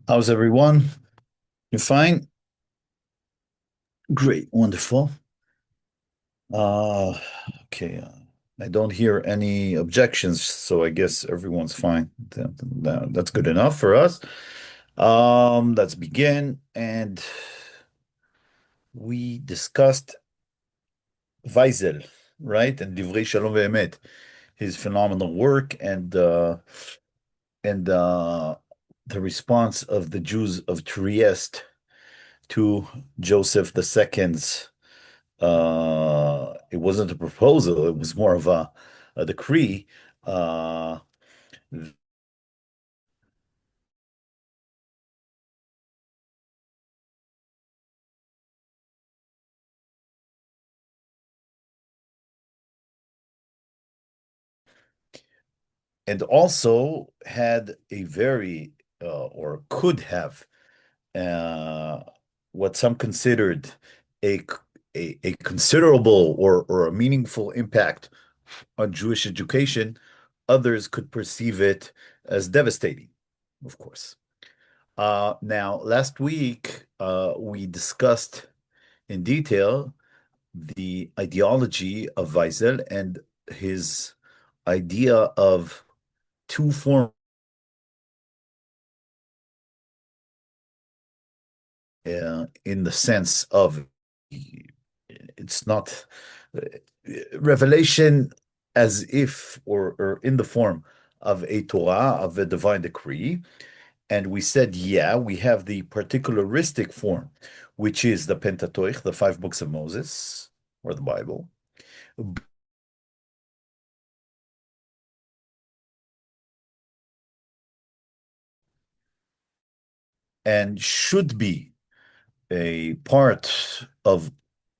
How's everyone? You fine? Great, wonderful. Uh, okay. I don't hear any objections, so I guess everyone's fine. That's good enough for us. Let's begin. And we discussed Weisel, right? And Divrei Shalom Ve'emet, his phenomenal work and the response of the Jews of Trieste to Joseph II's. It wasn't a proposal, it was more of a decree. Uh, and also had a very, or could have, uh, what some considered a, a considerable or a meaningful impact on Jewish education. Others could perceive it as devastating, of course. Now, last week, we discussed in detail the ideology of Weisel and his idea of two forms in the sense of it's not revelation as if or in the form of a Torah, of a divine decree. And we said, yeah, we have the particularistic form, which is the Pentateuch, the five books of Moses, or the Bible, and should be a part of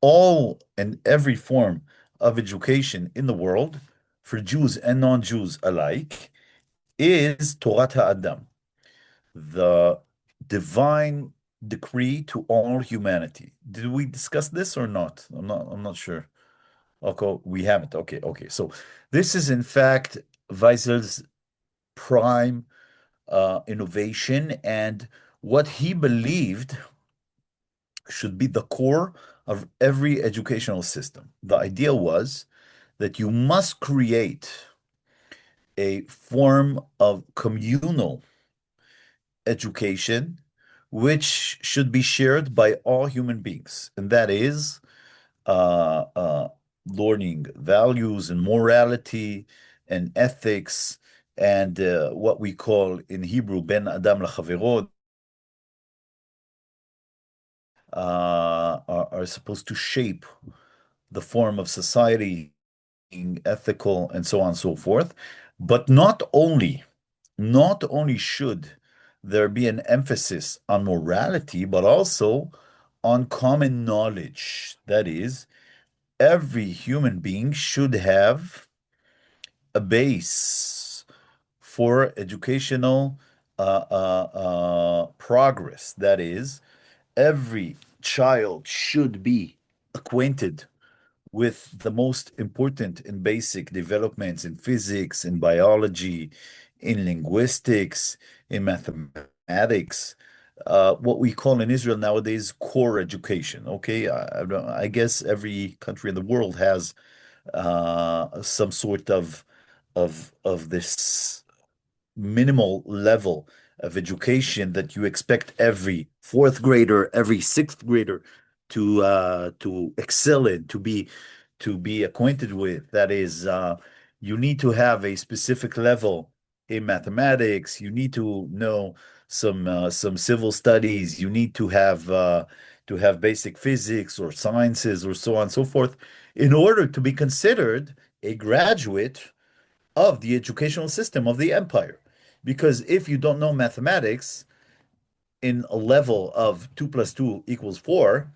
all and every form of education in the world for Jews and non-Jews alike is Torah Ha'adam, the divine decree to all humanity. Did we discuss this or not? I'm not sure. Okay, we haven't. Okay. So this is in fact Weisel's prime innovation and what he believed should be the core of every educational system. The idea was that you must create a form of communal education which should be shared by all human beings, and that is uh, uh, learning values and morality and ethics and what we call in Hebrew ben adam lachavero are supposed to shape the form of society, ethical, and so on and so forth. But not only should there be an emphasis on morality, but also on common knowledge. That is, every human being should have a base for educational progress. That is, every child should be acquainted with the most important and basic developments in physics, in biology, in linguistics, in mathematics, what we call in Israel nowadays core education. Okay, I guess every country in the world has some sort of this minimal level of education that you expect every fourth grader, every sixth grader to excel in, to be acquainted with. That is, you need to have a specific level in mathematics. You need to know some civil studies. You need to have basic physics or sciences or so on and so forth in order to be considered a graduate of the educational system of the empire. Because if you don't know mathematics in a level of 2 plus 2 equals 4,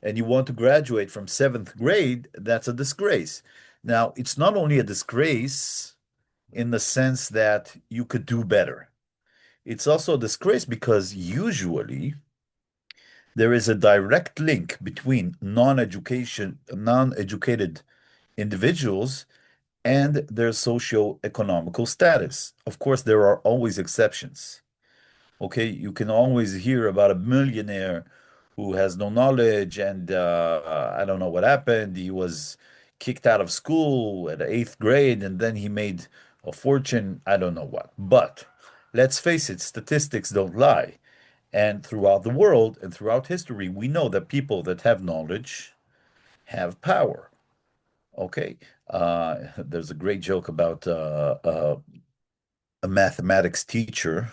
and you want to graduate from seventh grade, that's a disgrace. Now, it's not only a disgrace in the sense that you could do better, it's also a disgrace because usually there is a direct link between non-educated individuals and their socio-economical status. Of course, there are always exceptions. Okay, you can always hear about a millionaire who has no knowledge and I don't know what happened. He was kicked out of school at the eighth grade and then he made a fortune. I don't know what. But let's face it, statistics don't lie. And throughout the world and throughout history, we know that people that have knowledge have power. Okay. There's a great joke about a mathematics teacher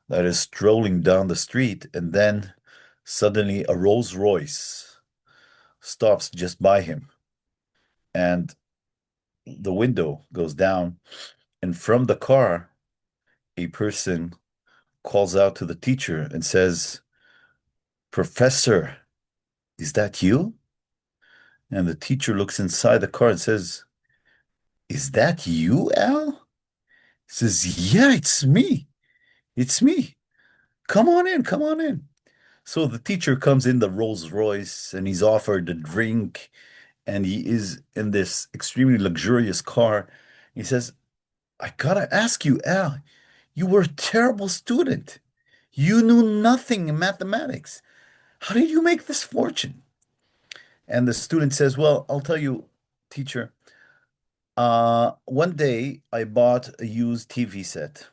that is strolling down the street, and then suddenly a Rolls Royce stops just by him, and the window goes down, and from the car, a person calls out to the teacher and says, "Professor, is that you?" And the teacher looks inside the car and says, "Is that you, Al?" He says, "Yeah, it's me. It's me. Come on in, come on in." So the teacher comes in the Rolls Royce and he's offered a drink and he is in this extremely luxurious car. He says, "I gotta ask you, Al, you were a terrible student. You knew nothing in mathematics. How did you make this fortune?" And the student says, "Well, I'll tell you, teacher. One day I bought a used TV set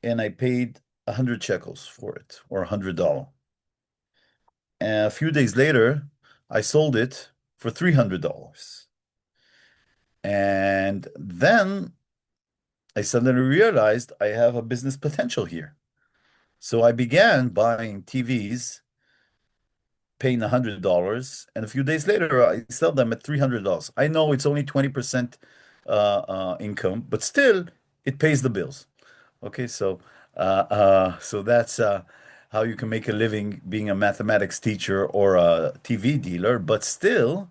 and I paid 100 shekels for it, or $100. And a few days later, I sold it for $300. And then I suddenly realized I have a business potential here. So I began buying TVs, paying $100, and a few days later I sell them at $300. I know it's only 20% income, but still it pays the bills. Okay, so that's how you can make a living being a mathematics teacher or a TV dealer, but still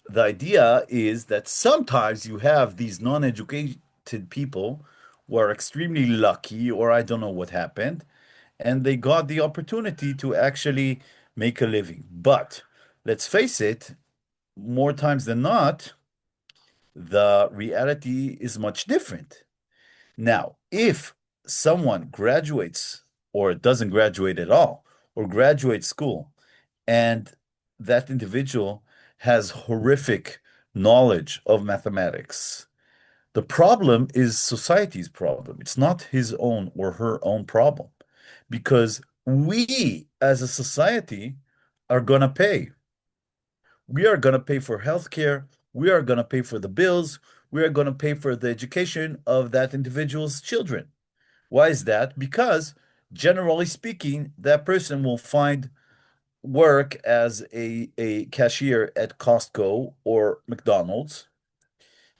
the idea is that sometimes you have these non-educated people who are extremely lucky, or I don't know what happened, and they got the opportunity to actually make a living. But let's face it, more times than not, the reality is much different. Now, if someone graduates or doesn't graduate at all, or graduates school, and that individual has horrific knowledge of mathematics, the problem is society's problem. It's not his own or her own problem, because we as a society are going to pay. We are going to pay for healthcare. We are going to pay for the bills. We are going to pay for the education of that individual's children. Why is that? Because generally speaking, that person will find work as a cashier at Costco or McDonald's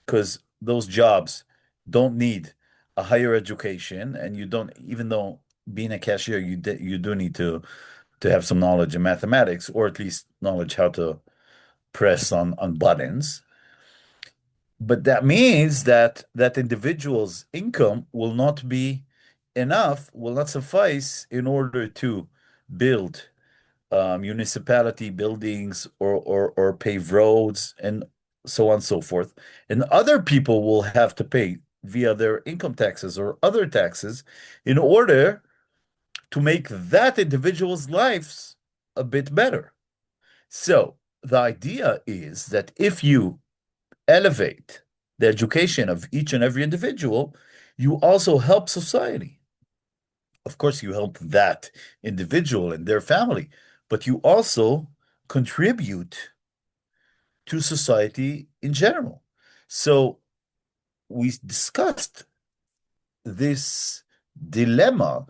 because those jobs don't need a higher education, and you don't, even though being a cashier, you do need to have some knowledge in mathematics, or at least knowledge how to press on buttons. But that means that that individual's income will not be enough, will not suffice in order to build municipality buildings or pave roads and so on and so forth. And other people will have to pay via their income taxes or other taxes in order to make that individual's lives a bit better. So the idea is that if you elevate the education of each and every individual, you also help society. Of course, you help that individual and their family, but you also contribute to society in general. So we discussed this dilemma,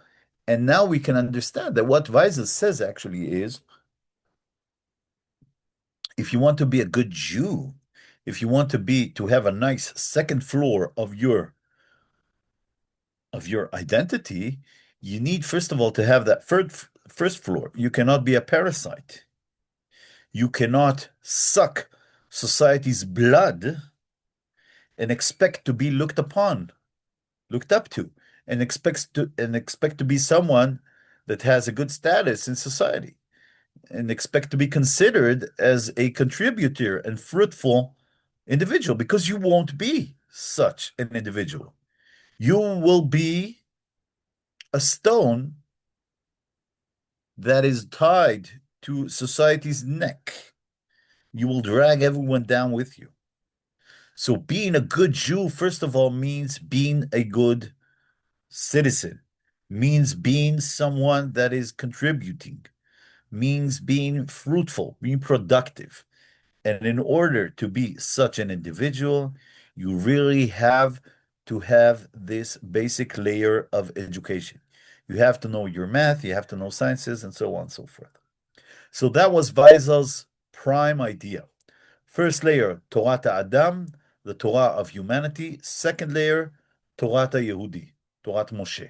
and now we can understand that what Weisel says actually is if you want to be a good Jew, if you want to have a nice second floor of your identity, you need first of all to have that first floor. You cannot be a parasite. You cannot suck society's blood and expect to be looked upon, looked up to, and expect to be someone that has a good status in society and expect to be considered as a contributor and fruitful individual because you won't be such an individual. You will be a stone that is tied to society's neck. You will drag everyone down with you. So being a good Jew, first of all, means being a good citizen, means being someone that is contributing, means being fruitful, being productive. And in order to be such an individual, you really have to have this basic layer of education. You have to know your math, you have to know sciences, and so on and so forth. So that was Weisel's prime idea. First layer, Torah Adam, the Torah of humanity. Second layer, Torah Yehudi, Torah Moshe,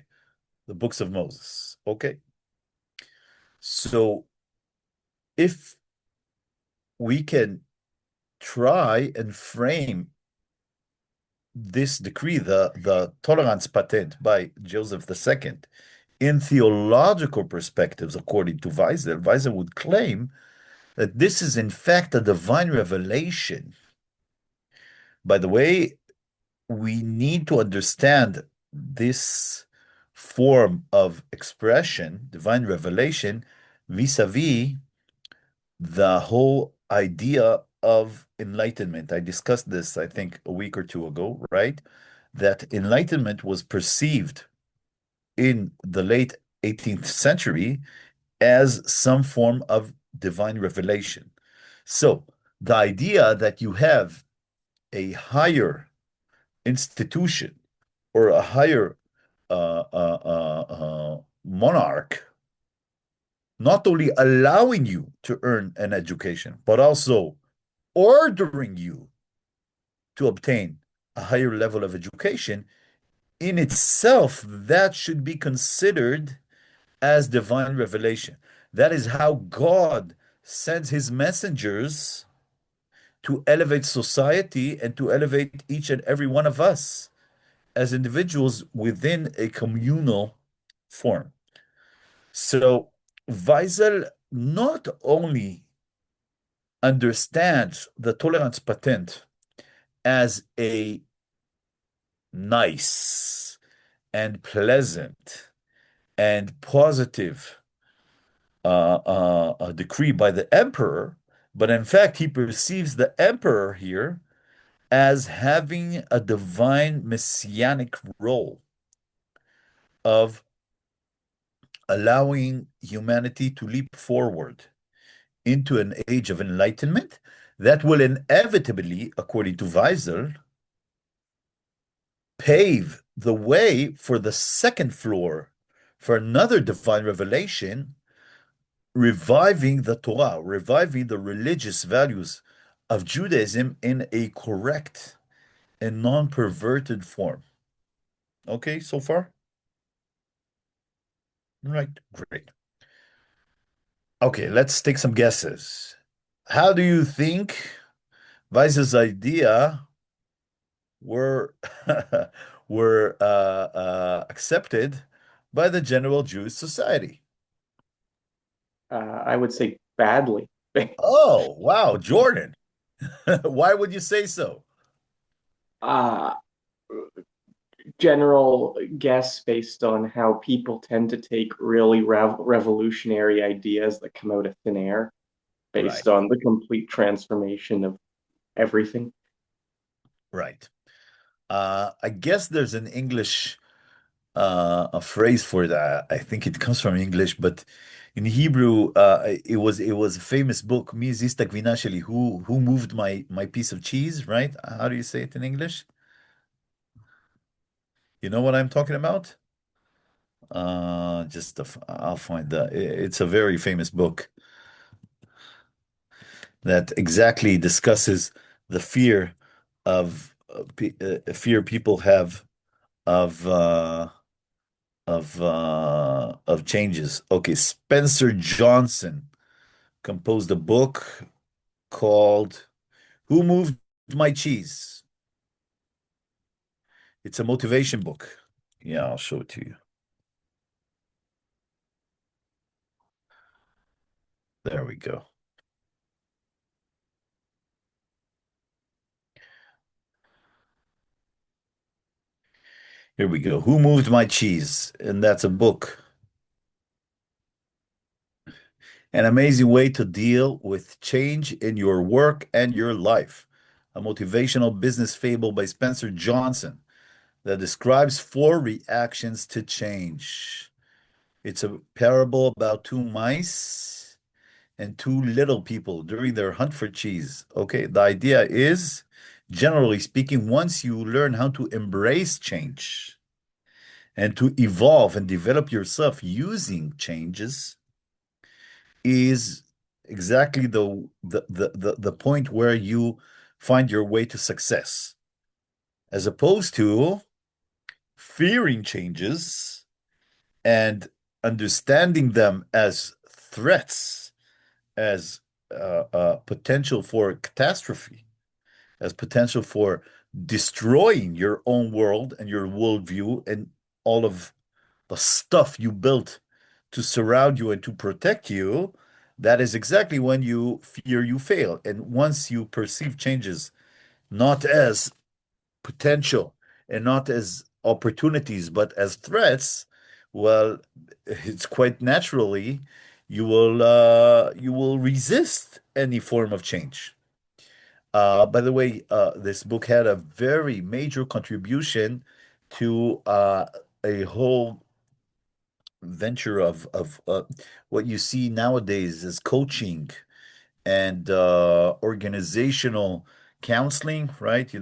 the books of Moses. Okay. So if we can try and frame this decree, the tolerance patent by Joseph II, in theological perspectives, according to Weisel, Weisel would claim that this is in fact a divine revelation. By the way, we need to understand this form of expression, divine revelation, vis-a-vis the whole idea of enlightenment. I discussed this, I think, a week or two ago, right? That enlightenment was perceived in the late 18th century as some form of divine revelation. So the idea that you have a higher institution or a higher monarch not only allowing you to earn an education, but also ordering you to obtain a higher level of education, in itself, that should be considered as divine revelation. That is how God sends his messengers to elevate society and to elevate each and every one of us as individuals within a communal form. So Weisel not only understands the tolerance patent as a nice and pleasant and positive a decree by the emperor, but in fact, he perceives the emperor here as having a divine messianic role of allowing humanity to leap forward into an age of enlightenment that will inevitably, according to Weisel, pave the way for the second floor for another divine revelation, reviving the Torah, reviving the religious values of Judaism in a correct and non-perverted form. Okay, so far? Right, great. Okay, let's take some guesses. How do you think Weiss's idea were were accepted by the general Jewish society? I would say badly. Oh, wow, Jordan. Why would you say so? uh, General guess based on how people tend to take really revolutionary ideas that come out of thin air Right, based on the complete transformation of everything. right. I guess there's an English a phrase for that. I think it comes from English, but in Hebrew, it was a famous book, Mi Zista Gvina Sheli, who moved my piece of cheese, right? How do you say it in English? You know what I'm talking about? I'll find that. It's a very famous book that exactly discusses the fear of fear people have of of changes. Okay, Spencer Johnson composed a book called "Who Moved My Cheese?" It's a motivation book. Yeah, I'll show it to you. There we go. Here we go. Who Moved My Cheese? And that's a book. An amazing way to deal with change in your work and your life. A motivational business fable by Spencer Johnson that describes four reactions to change. It's a parable about two mice and two little people during their hunt for cheese. Okay, the idea is, generally speaking, once you learn how to embrace change and to evolve and develop yourself using changes, is exactly the point where you find your way to success, as opposed to fearing changes and understanding them as threats, as potential for catastrophe, as potential for destroying your own world and your worldview and all of the stuff you built to surround you and to protect you. That is exactly when you fear you fail. And once you perceive changes not as potential and not as opportunities, but as threats, well, it's quite naturally you will resist any form of change. By the way, this book had a very major contribution to a whole venture of what you see nowadays as coaching and organizational counseling, right?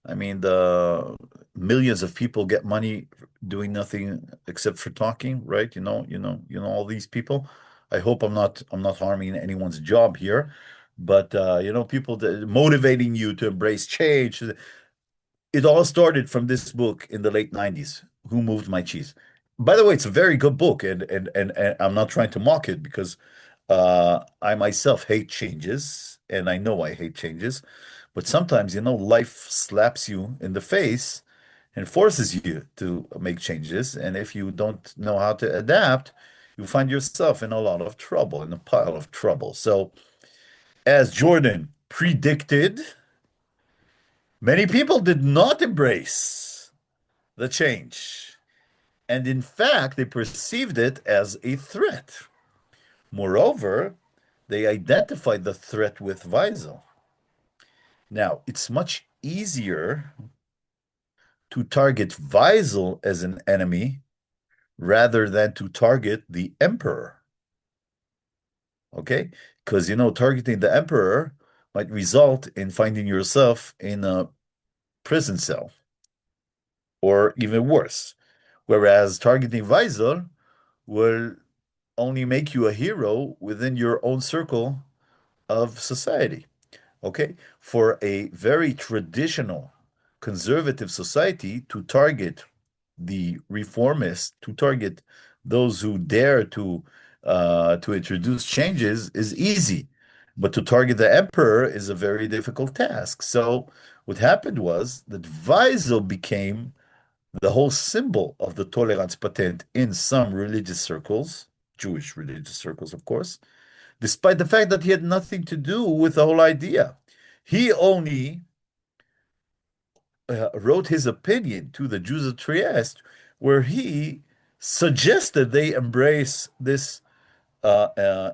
I mean, the millions of people get money doing nothing except for talking, right? All these people. I hope I'm not harming anyone's job here, but people that motivating you to embrace change. It all started from this book in the late 90s, Who Moved My Cheese? By the way, it's a very good book, and I'm not trying to mock it because I myself hate changes, and I know I hate changes. But sometimes, life slaps you in the face and forces you to make changes. And if you don't know how to adapt, you find yourself in a lot of trouble, in a pile of trouble. So, as Jordan predicted, many people did not embrace the change. And in fact, they perceived it as a threat. Moreover, they identified the threat with Weisel. Now, it's much easier to target Weisel as an enemy rather than to target the emperor. Okay? Because, targeting the emperor might result in finding yourself in a prison cell or even worse. Whereas targeting Weisel will only make you a hero within your own circle of society. Okay? For a very traditional conservative society to target the reformists, to target those who dare to introduce changes is easy. But to target the emperor is a very difficult task. So what happened was that Weisel became the whole symbol of the tolerance patent in some religious circles, Jewish religious circles, of course, despite the fact that he had nothing to do with the whole idea. He only wrote his opinion to the Jews of Trieste, where he suggested they embrace this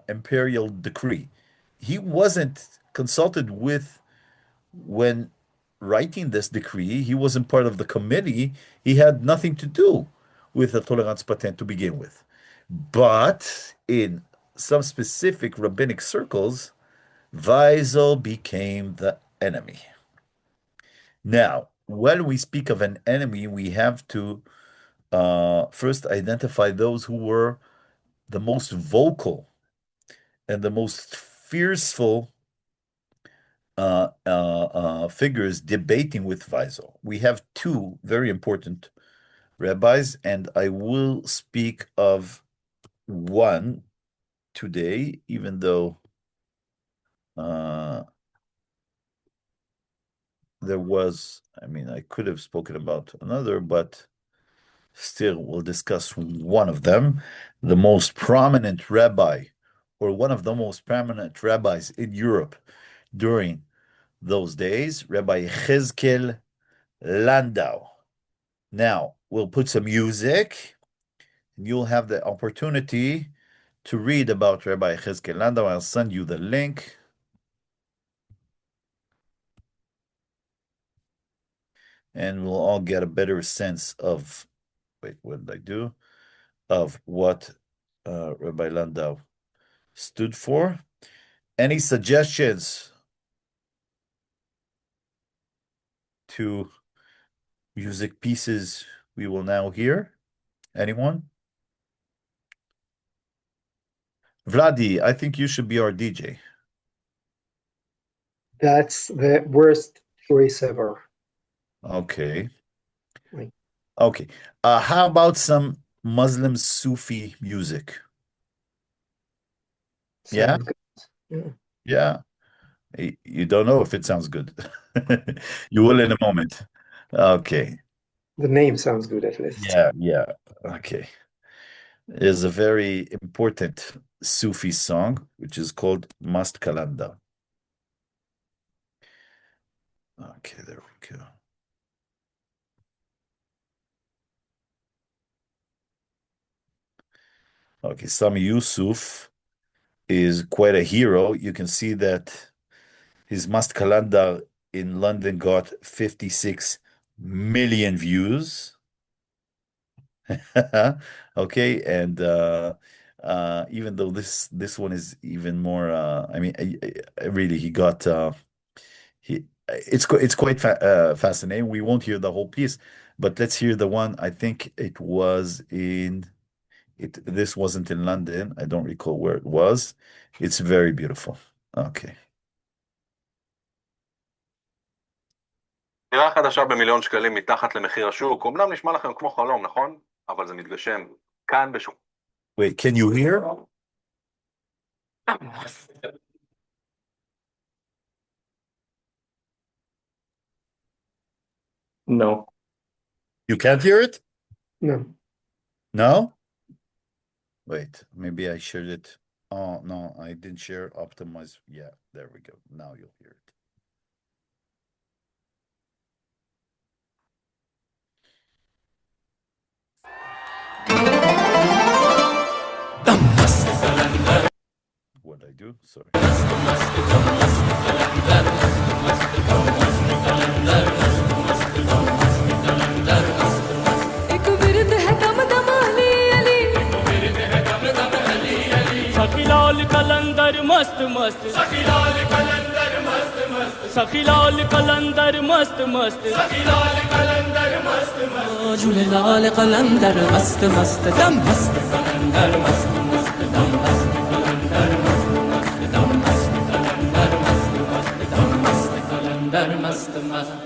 imperial decree. He wasn't consulted with when writing this decree. He wasn't part of the committee. He had nothing to do with the tolerance patent to begin with. But in some specific rabbinic circles, Weisel became the enemy. Now, when we speak of an enemy, we have to first identify those who were the most vocal and the most fearful figures debating with Weisel. We have two very important rabbis, and I will speak of one today, even though uh, I mean, I could have spoken about another, but still, we'll discuss one of them. The most prominent rabbi, or one of the most prominent rabbis in Europe during those days, Rabbi Chezkel Landau. Now, we'll put some music, and you'll have the opportunity to read about Rabbi Chizkel Landau. I'll send you the link. And we'll all get a better sense of, wait, what did I do? Of what Rabbi Landau stood for. Any suggestions to music pieces we will now hear? Anyone? Vladi, I think you should be our DJ. That's the worst choice ever. Okay. Like, Okay. How about some Muslim Sufi music? Yeah? sounds good. Yeah. Yeah. You don't know if it sounds good. You will in a moment. Okay. The name sounds good at least. Yeah, yeah. Okay. There's a very important Sufi song which is called Mast Kalanda. Okay, there we go. Okay, Sami Yusuf is quite a hero. You can see that his Mast Kalanda in London got 56 million views. Okay, and even though this one is even more, I mean, really, he got it's quite fascinating. We won't hear the whole piece, but let's hear the one. I think it was in it. This wasn't in London. I don't recall where it was. It's very beautiful. Okay. דירה חדשה במיליון שקלים מתחת למחיר השוק, אמנם נשמע לכם כמו חלום, נכון? אבל זה מתגשם כאן בשוק. Wait, can you hear? No. You can't hear it? No. No? Wait, maybe I shared it. Oh, no, I didn't share optimize. Yeah, there we go. Now you'll hear it. What did I do? Sorry. सखीलाल कलंदर मस्त मस्त सखीलाल कलंदर मस्त मस्त सखीलाल कलंदर मस्त मस्त सखीलाल कलंदर मस्त मस्त झूलेलाल कलंदर मस्त मस्त दम मस्त कलंदर मस्त मस्त दम मस्त कलंदर मस्त मस्त दम मस्त कलंदर मस्त मस्त दम मस्त कलंदर मस्त मस्त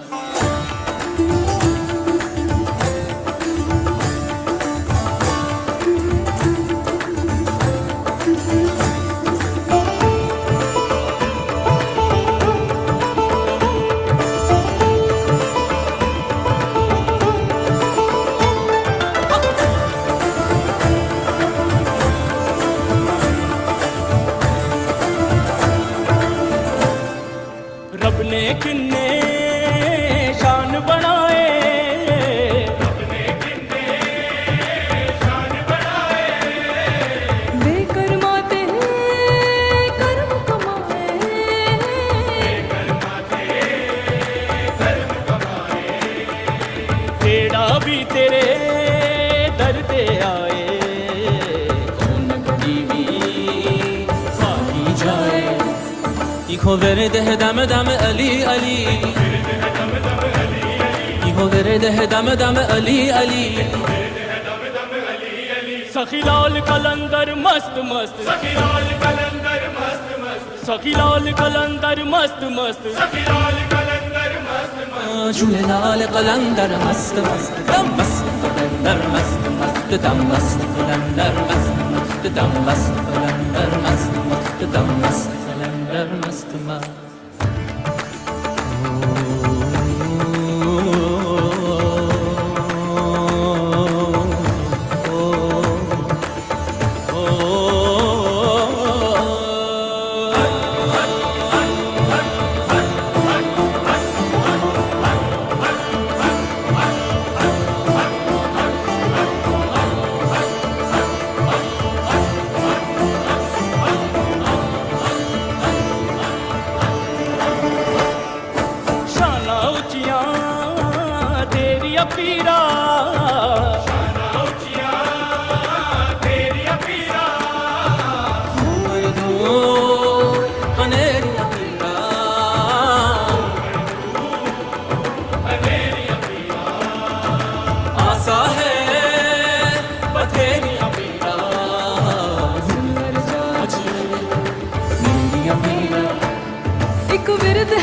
रब ने किन्ने शान बनाए रब ने किन्ने शान बनाए बेकरमाते कर्म कमाए बेकरमाते कर्म कमाए तेरा भी तेरे दर पे आए कौन गरीबी खाली जाए इको वेरे दह दम दम अली अली इको वेरे दह दम दम अली अली सखीलाल कलंदर मस्त मस्त सखीलाल कलंदर मस्त मस्त सखीलाल कलंदर मस्त मस्त सखीलाल कलंदर मस्त मस्त झूलेलाल कलंदर मस्त मस्त दम मस्त कलंदर मस्त मस्त दम मस्त कलंदर मस्त मस्त दम मस्त कलंदर मस्त मस्त दम मस्त कलंदर मस्त मस्त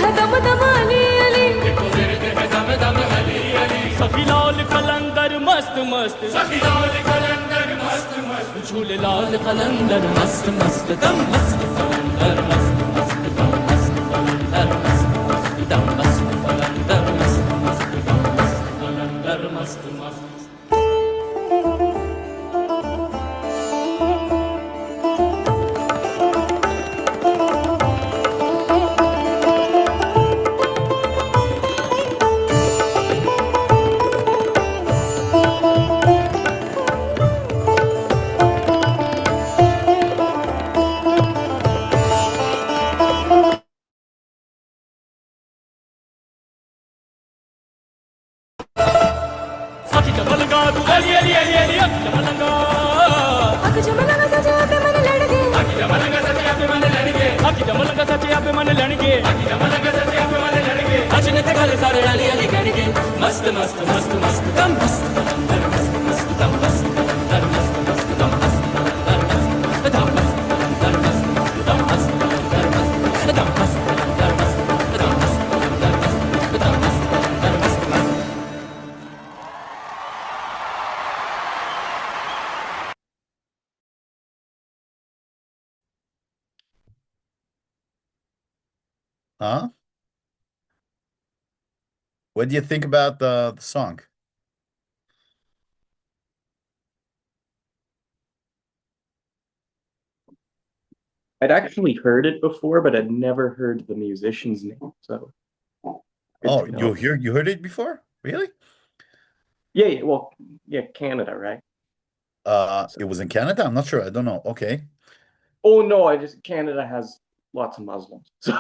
है दम दम अली अली देखो मेरे दिल है दम दम अली अली सखी लाल कलंदर मस्त मस्त सखी लाल कलंदर मस्त मस्त झूले लाल कलंदर मस्त मस्त दम मस्त कलंदर मस्त मस्त दम मस्त कलंदर मस्त मस्त दम मस्त कलंदर मस्त मस्त दम मस्त कलंदर मस्त मस्त Aki jamalanga tu ali ali ali ali aki jamalanga sache ape man ladge aki jamalanga sache ape man ladge aki jamalanga sache ape man ladge aki jamalanga sache ape man ladge ajne te gale sare ali ali gange mast mast mast mast dam mast kalandar mast mast dam mast kalandar mast mast dam mast kalandar mast mast dam mast kalandar mast mast dam mast kalandar mast dam mast kalandar mast dam mast kalandar mast dam mast kalandar mast Huh? What do you think about the song? I'd actually heard it before, but I'd never heard the musician's name. So good Oh, to know. you heard it before? Really? Yeah, yeah, well, yeah, Canada, right? It was in Canada? I'm not sure. I don't know. Okay. Oh no, Canada has lots of Muslims, so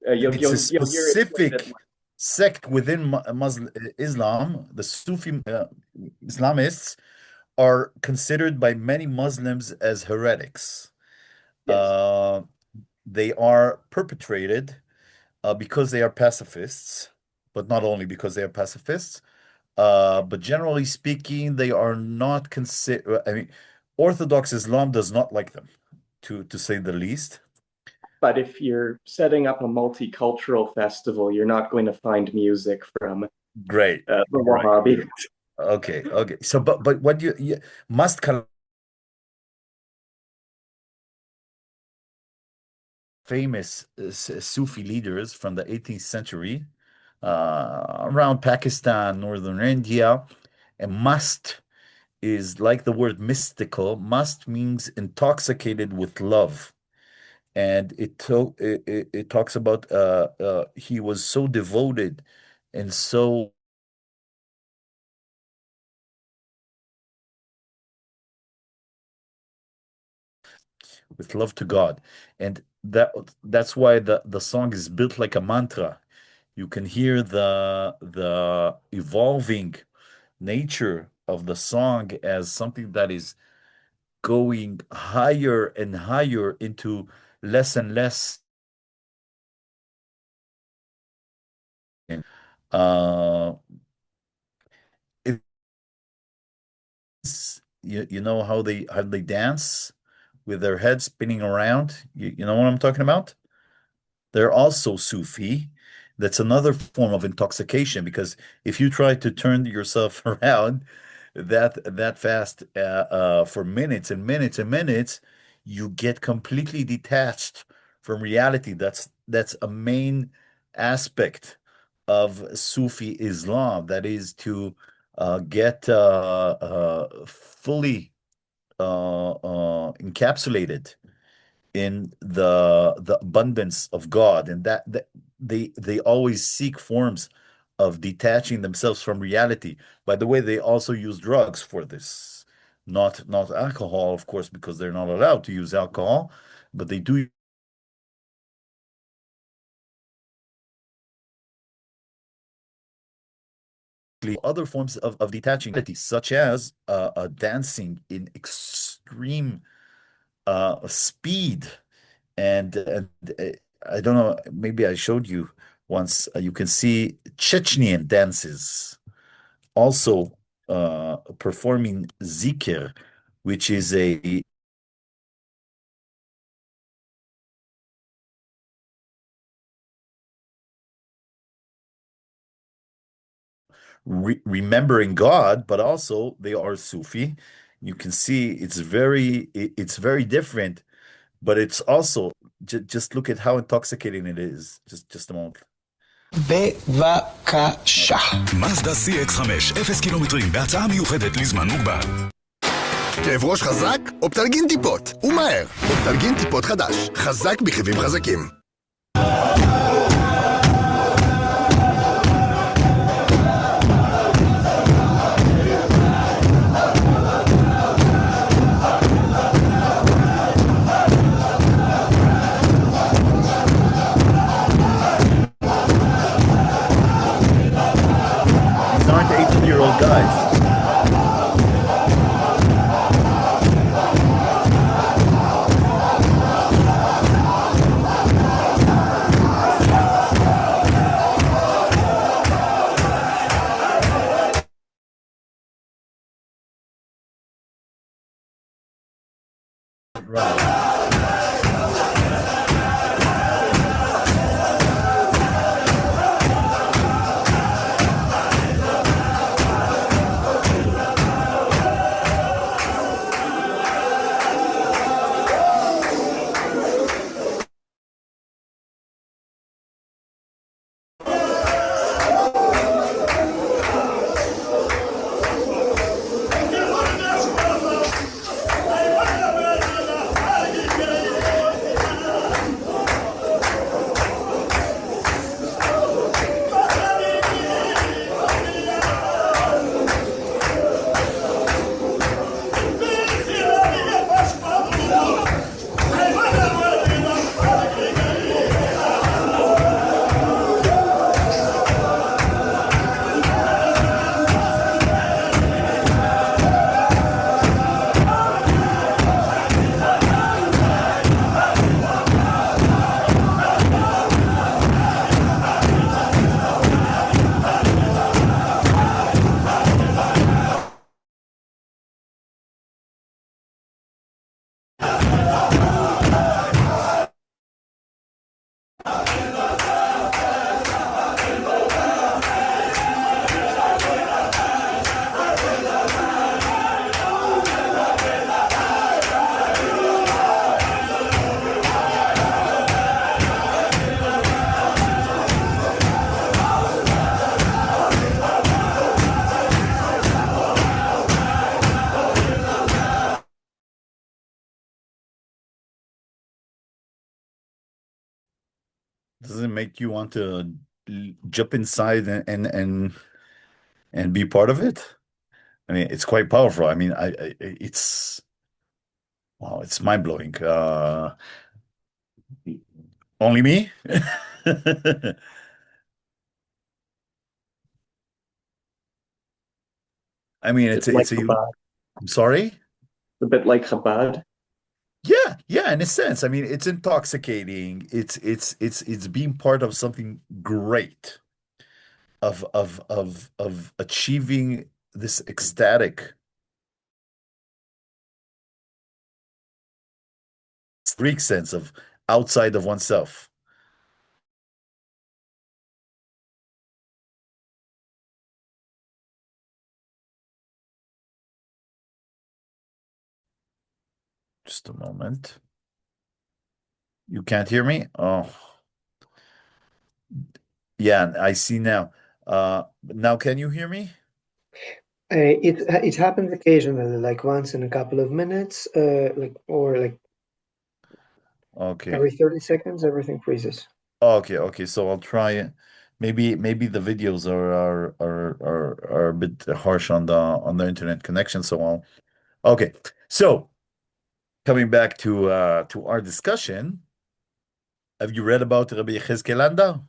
It's a you'll hear it quite a bit specific sect within Muslim Islam. The Sufi Islamists are considered by many Muslims as heretics. more. Yes, Uh, they are perpetrated because they are pacifists, but not only because they are pacifists. But generally speaking, they are not consider. I mean, Orthodox Islam does not like them, to say the least. but if you're setting up a multicultural festival, you're not going to find music from Great. the Right. Wahhabi. Okay. Okay. So, but what you must kind of famous Sufi leaders from the 18th century around Pakistan, northern India, and must is like the word mystical. Must means intoxicated with love. And it talks about he was so devoted and so with love to God, and that's why the song is built like a mantra. You can hear the evolving nature of the song as something that is going higher and higher into less and less. Uh, you know how they dance with their heads spinning around? You know what I'm talking about? They're also Sufi. That's another form of intoxication because if you try to turn yourself around that fast for minutes and minutes and minutes, you get completely detached from reality. That's a main aspect of Sufi Islam. That is to get fully encapsulated in the abundance of God, and that they always seek forms of detaching themselves from reality. By the way, they also use drugs for this. Not alcohol, of course, because they're not allowed to use alcohol, but they do other forms of detaching, such as dancing in extreme speed and I don't know, maybe I showed you once. You can see Chechnyan dances also performing zikr, which is a remembering God, but also they are Sufi. You can see it's very different, but it's also just look at how intoxicating it is. Just a moment. בבקשה. מזדה CX-5, 0 קילומטרים, בהצעה מיוחדת לזמן מוגבל. כאב ראש חזק? אופטלגין טיפות, ומהר. אופטלגין טיפות חדש, חזק בכאבים חזקים. These aren't 18-year-old guys. Does it make you want to jump inside and be part of it? I mean, it's quite powerful. I mean, it's wow, it's mind-blowing. Only me? I mean, It's like Chabad. I'm sorry? A bit like Chabad. Yeah, in a sense. I mean, it's intoxicating. It's being part of something great, of achieving this ecstatic freak sense of outside of oneself. Just a moment. You can't hear me? Oh. Yeah, I see now. Now can you hear me? It happens occasionally, like once in a couple of minutes, like Okay. every 30 seconds, everything freezes. Okay. So I'll try it. Maybe the videos are a bit harsh on the internet connection. Okay. So coming back to our discussion, have you read about Rabbi Yechezkel Landa?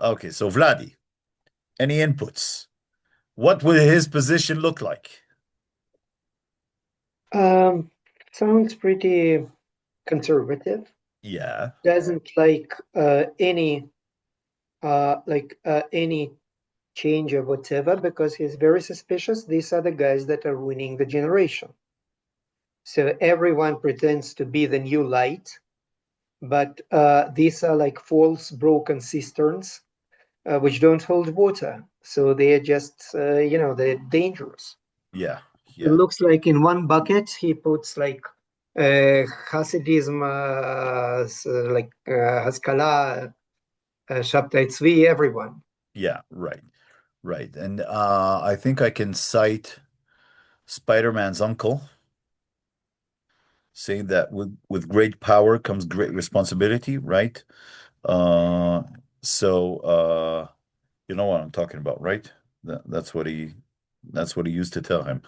Okay, so Vladi, any inputs? What would his position look like? Sounds pretty conservative. Yeah. Doesn't like any change or whatever, because he's very suspicious. These are the guys that are ruining the generation. So everyone pretends to be the new light, but these are like false broken cisterns which don't hold water. So they're just, they're dangerous. Yeah, It yeah, looks like in one bucket he puts like Hasidism, Haskalah, Shabtai Tzvi, everyone. yeah, right, right. And I think I can cite Spider-Man's uncle saying that with great power comes great responsibility, right? Uh, so you know what I'm talking about, right? That's what he used to tell him.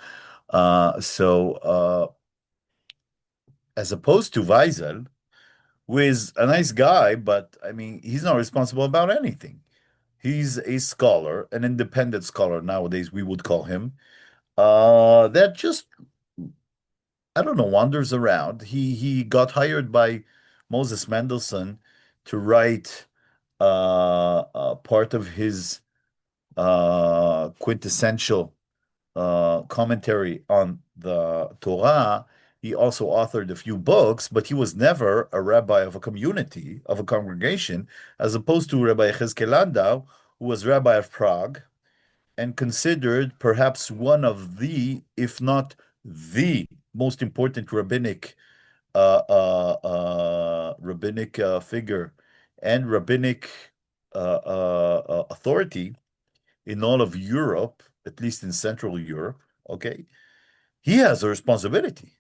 As opposed to Weisel, who is a nice guy, but I mean, he's not responsible about anything. He's a scholar, an independent scholar nowadays, we would call him, that just, I don't know, wanders around. He got hired by Moses Mendelssohn to write part of his quintessential commentary on the Torah. He also authored a few books, but he was never a rabbi of a community, of a congregation, as opposed to Rabbi Yechezkel Landau, who was rabbi of Prague and considered perhaps one of the, if not the most important rabbinic figure and rabbinic authority in all of Europe, at least in Central Europe. Okay, he has a responsibility.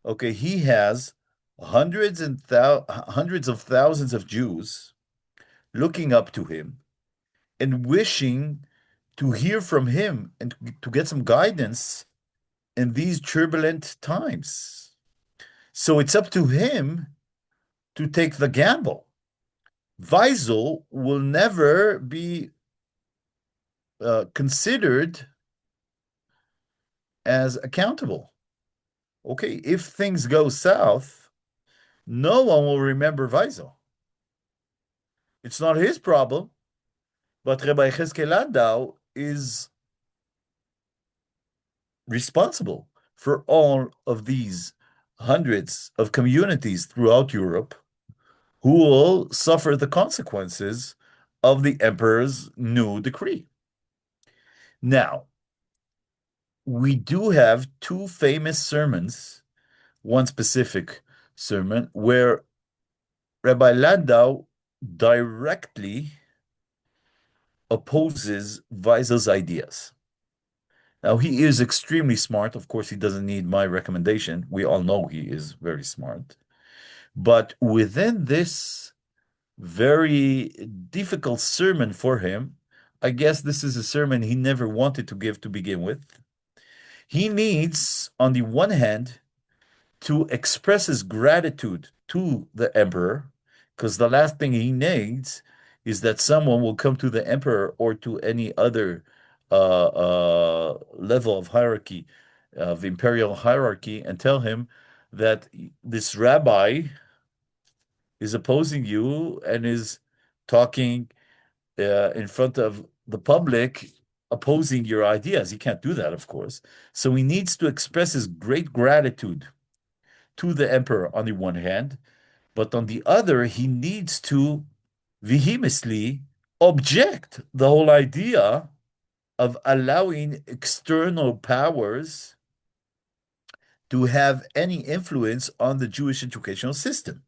Okay, he has hundreds of thousands of Jews looking up to him and wishing to hear from him and to get some guidance in these turbulent times. So it's up to him to take the gamble. Weisel will never be considered as accountable. Okay, if things go south, no one will remember Weisel. It's not his problem, but Rabbi Cheskel Landau is responsible for all of these hundreds of communities throughout Europe who will suffer the consequences of the emperor's new decree. Now, we do have two famous sermons, one specific sermon where Rabbi Landau directly opposes Weisel's ideas. Now, he is extremely smart. Of course, he doesn't need my recommendation. We all know he is very smart. But within this very difficult sermon for him, I guess this is a sermon he never wanted to give to begin with. He needs, on the one hand, to express his gratitude to the emperor, because the last thing he needs is that someone will come to the emperor or to any other level of hierarchy, of imperial hierarchy, and tell him that this rabbi is opposing you and is talking in front of the public, opposing your ideas. He can't do that, of course. So he needs to express his great gratitude to the emperor on the one hand, but on the other, he needs to vehemently object the whole idea of allowing external powers to have any influence on the Jewish educational system.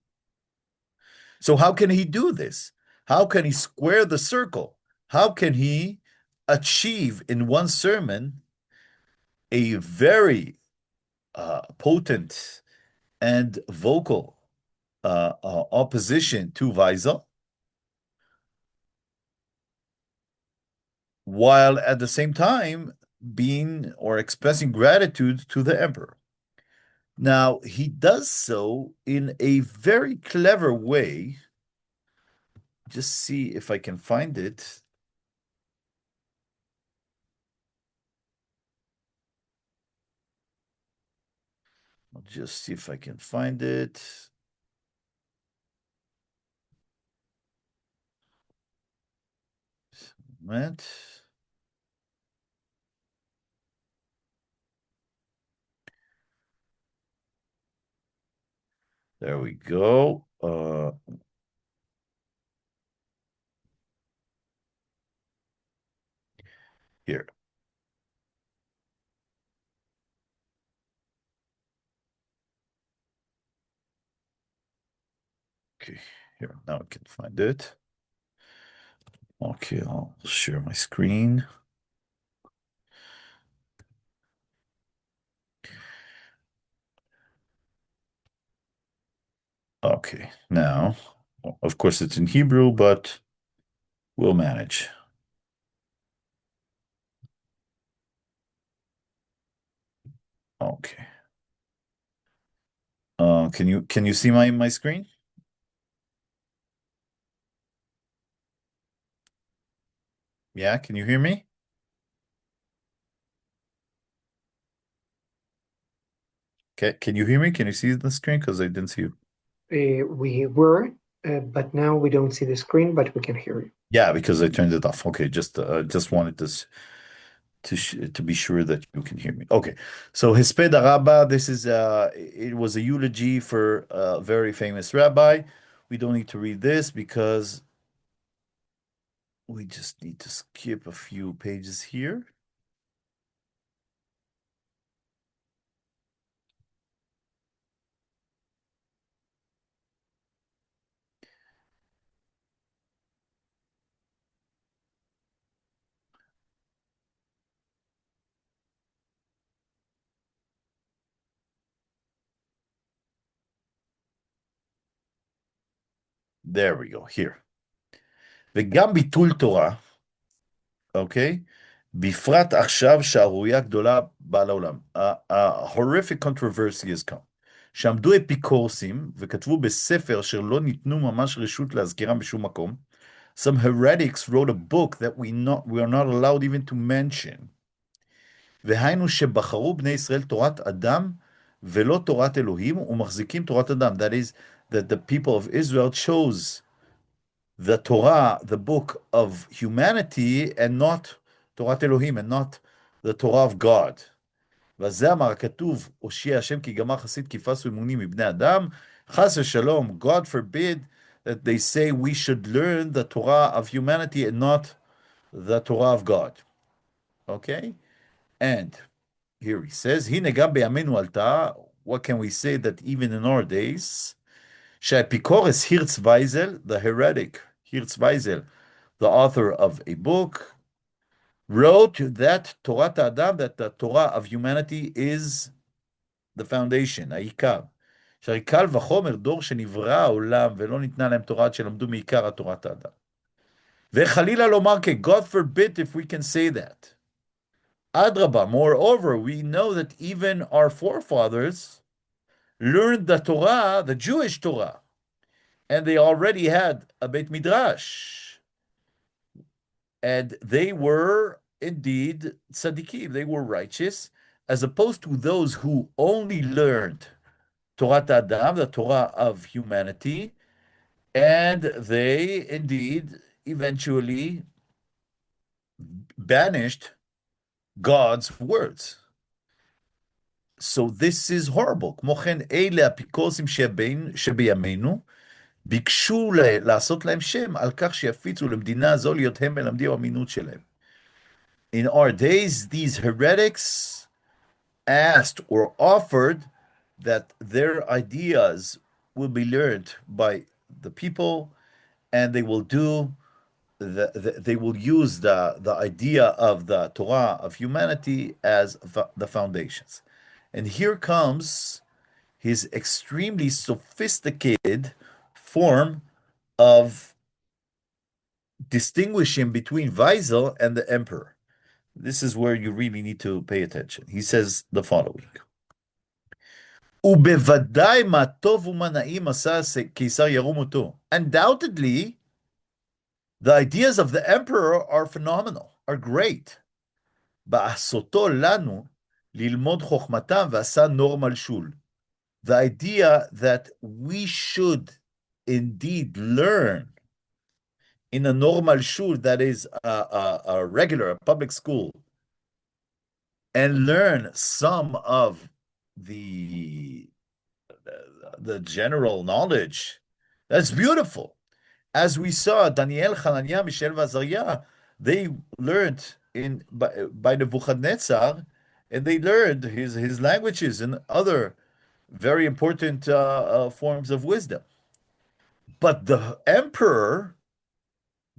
So how can he do this? How can he square the circle? How can he achieve in one sermon a very potent and vocal opposition to Weisel, while at the same time being or expressing gratitude to the emperor? Now, he does so in a very clever way. Just see if I can find it. I'll just see if I can find it. Moment. There we go. Okay, here, now I can find it. Okay, I'll share my screen. Okay, now, of course, it's in Hebrew, but we'll manage. Okay. Can you see my screen? Yeah, can you hear me? Okay, can you hear me? Can you see the screen? Because I didn't see you. We were, but now we don't see the screen, but we can hear you. Yeah, because I turned it off. Okay, just wanted this to be sure that you can hear me. Okay, so Hesped Rabbah, this is it was a eulogy for a very famous rabbi. We don't need to read this because we just need to skip a few pages here. There we go, here. וגם ביטול תורה, אוקיי? בפרט עכשיו שערורייה גדולה באה לעולם. A horrific controversy has come. שעמדו אפיקורסים וכתבו בספר אשר לא ניתנו ממש רשות להזכירם בשום מקום. Some heretics wrote a book that we are not allowed even to mention. והיינו שבחרו בני ישראל תורת אדם ולא תורת אלוהים ומחזיקים תורת אדם. That is, that the people of Israel chose the Torah, the book of humanity, and not תורת אלוהים, and not the Torah of God. וזה אמר הכתוב, הושיע השם כי גמר חסיד כי פסו אמונים מבני אדם, חס ושלום, God forbid that they say we should learn the Torah of humanity and not the Torah of God. Okay? And here he says, הנה גם בימינו עלתה, what can we say that even in our days, שהאפיקורס הירץ וייזל, the heretic Hirtz Weisel, the author of a book, wrote that Torat Adam, that the Torah of humanity is the foundation, העיקר. שהרי קל וחומר דור שנברא העולם ולא ניתנה להם תורה עד שלמדו מעיקר תורת האדם. וחלילה לומר כי God forbid if we can say that. אדרבה, moreover, we know that even our forefathers learned the Torah, the Jewish Torah, and they already had a Beit Midrash. And they were indeed tzaddikim, they were righteous, as opposed to those who only learned Torat Adam, the Torah of humanity, and they indeed eventually banished God's words. So this is horrible. כמו כן, אלה אפיקורסים שבימינו, ביקשו לעשות להם שם על כך שיפיצו למדינה זו להיות הם מלמדים אמינות שלהם. In our days, these heretics asked or offered that their ideas will be learned by the people, and they will do they will use the idea of the Torah of humanity as the foundations. And here comes his extremely sophisticated form of distinguishing between Weisel and the emperor. This is where you really need to pay attention. He says the following. ובוודאי מה טוב ומה נעים עשה קיסר ירום אותו. Undoubtedly, the ideas of the emperor are phenomenal, are great. בעשותו לנו ללמוד חוכמתם ועשה נורמל שול. The idea that we should indeed learn in a normal shul, that is a regular, a public school, and learn some of the general knowledge, that's beautiful. As we saw, Daniel, Hananiah, Mishael, Vazariah, they learned by Nebuchadnezzar, and they learned his languages and other very important forms of wisdom. But the emperor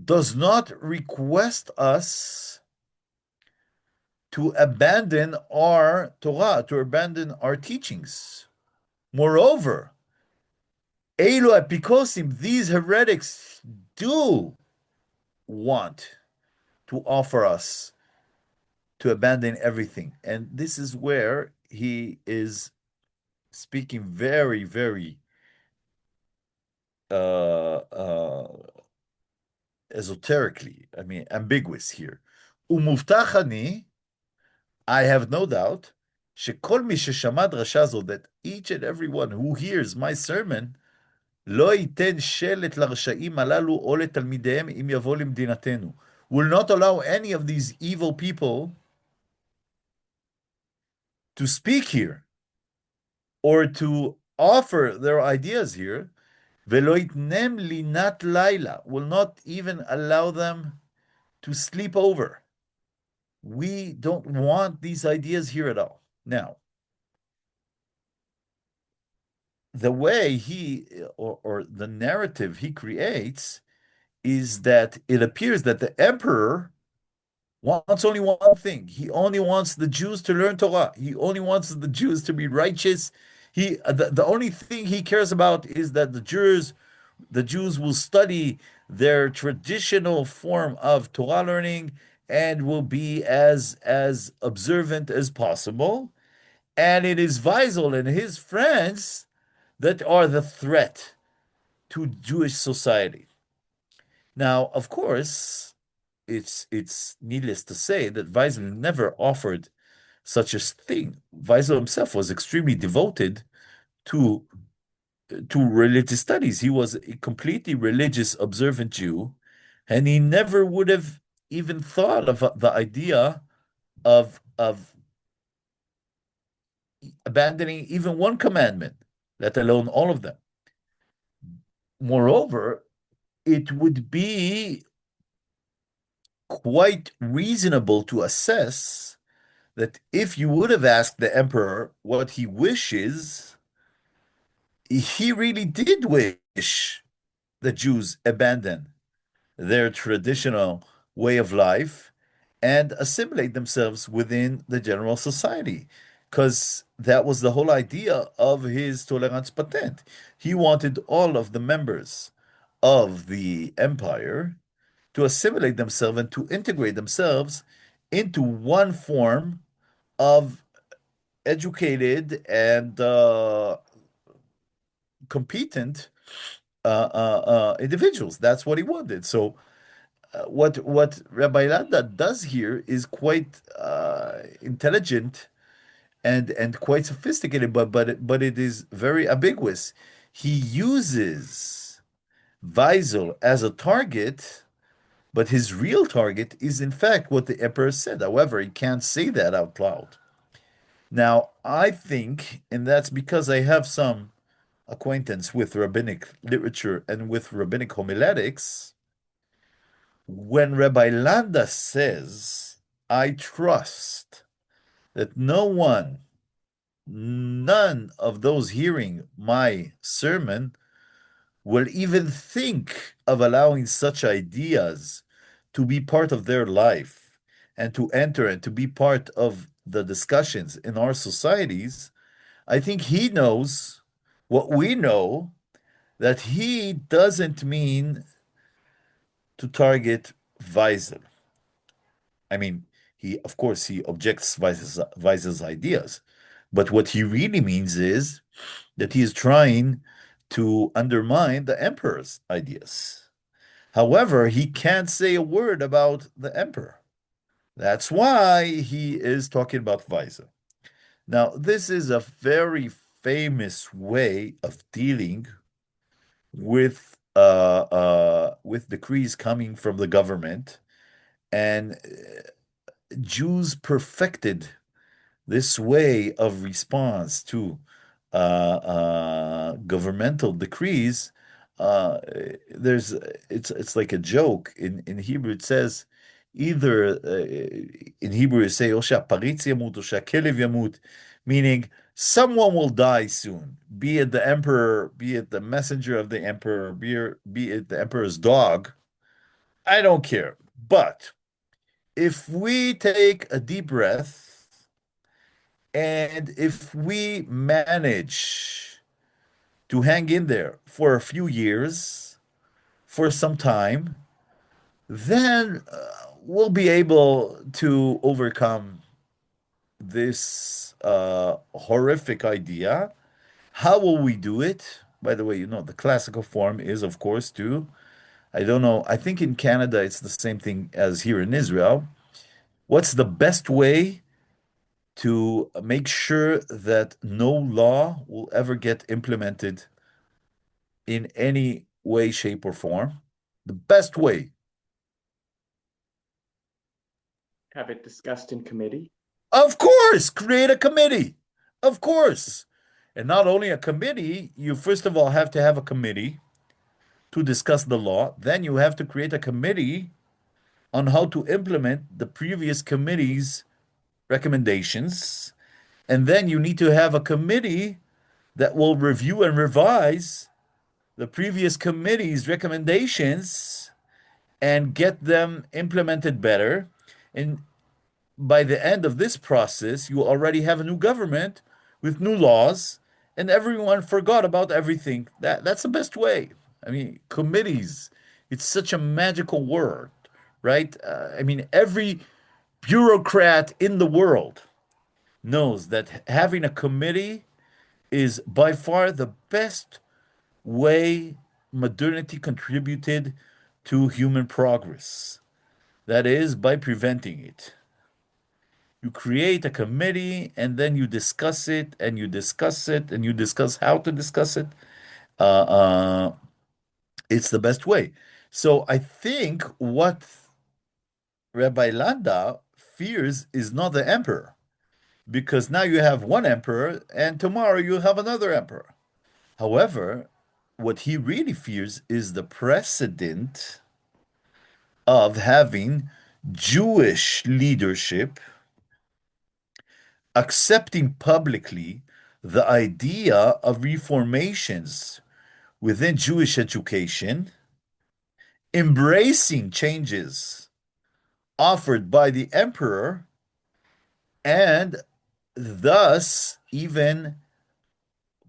does not request us to abandon our Torah, to abandon our teachings. Moreover, Elu Apikosim, these heretics do want to offer us to abandon everything. And this is where he is speaking very, very esoterically, I mean, ambiguous here. Umuvtachani, I have no doubt, שכל מי ששמע דרשה זו, that each and every one who hears my sermon, לא ייתן שלט לרשעים הללו או לתלמידיהם אם יבוא למדינתנו. Will not allow any of these evil people to speak here or to offer their ideas here. ולא יתנם לינת לילה, will not even allow them to sleep over. We don't want these ideas here at all. Now, the way he, or the narrative he creates, is that it appears that the emperor wants only one thing. He only wants the Jews to learn Torah. He only wants the Jews to be righteous. The only thing he cares about is that the Jews will study their traditional form of Torah learning and will be as observant as possible. And it is Weisel and his friends that are the threat to Jewish society. Now, of course, it's needless to say that Weisel never offered such a thing. Weisel himself was extremely devoted to religious studies. He was a completely religious, observant Jew, and he never would have even thought of the idea of abandoning even one commandment, let alone all of them. Moreover, it would be quite reasonable to assess that if you would have asked the emperor what he wishes, he really did wish the Jews abandon their traditional way of life and assimilate themselves within the general society, because that was the whole idea of his tolerance patent. He wanted all of the members of the empire to assimilate themselves and to integrate themselves into one form of educated and competent individuals. That's what he wanted. So what Rabbi Landa does here is quite intelligent and quite sophisticated, but it is very ambiguous. He uses Weisel as a target, but his real target is in fact what the emperor said. However, he can't say that out loud. Now, I think, and that's because I have some acquaintance with rabbinic literature and with rabbinic homiletics, when Rabbi Landa says, I trust that none of those hearing my sermon will even think of allowing such ideas to be part of their life and to enter and to be part of the discussions in our societies, I think he knows what we know, that he doesn't mean to target Weisel. I mean, of course, he objects Weisel's ideas, but what he really means is that he is trying to undermine the emperor's ideas. However, he can't say a word about the emperor. That's why he is talking about Weisel. Now, this is a very famous way of dealing with decrees coming from the government, and Jews perfected this way of response to governmental decrees. It's like a joke in Hebrew. It says either in Hebrew you say "O she'aparitz yamut" or "she'akelev yamut," meaning Someone will die soon, be it the emperor, be it the messenger of the emperor, be it the emperor's dog. I don't care. But if we take a deep breath and if we manage to hang in there for a few years, for some time, then we'll be able to overcome this horrific idea. How will we do it? By the way, the classical form is, of course, I don't know, I think in Canada it's the same thing as here in Israel. What's the best way to make sure that no law will ever get implemented in any way, shape, or form? The best way. Have it discussed in committee. Of course, create a committee. Of course. And not only a committee, you first of all have to have a committee to discuss the law. Then you have to create a committee on how to implement the previous committee's recommendations. And then you need to have a committee that will review and revise the previous committee's recommendations and get them implemented better. And by the end of this process, you already have a new government with new laws, and everyone forgot about everything. That's the best way. I mean, committees, it's such a magical word, right? I mean, every bureaucrat in the world knows that having a committee is by far the best way modernity contributed to human progress. That is by preventing it. You create a committee and then you discuss it and you discuss it and you discuss how to discuss it. Uh, uh, it's the best way. So I think what Rabbi Landa fears is not the emperor, because now you have one emperor and tomorrow you have another emperor. However, what he really fears is the precedent of having Jewish leadership accepting publicly the idea of reformations within Jewish education, embracing changes offered by the emperor, and thus even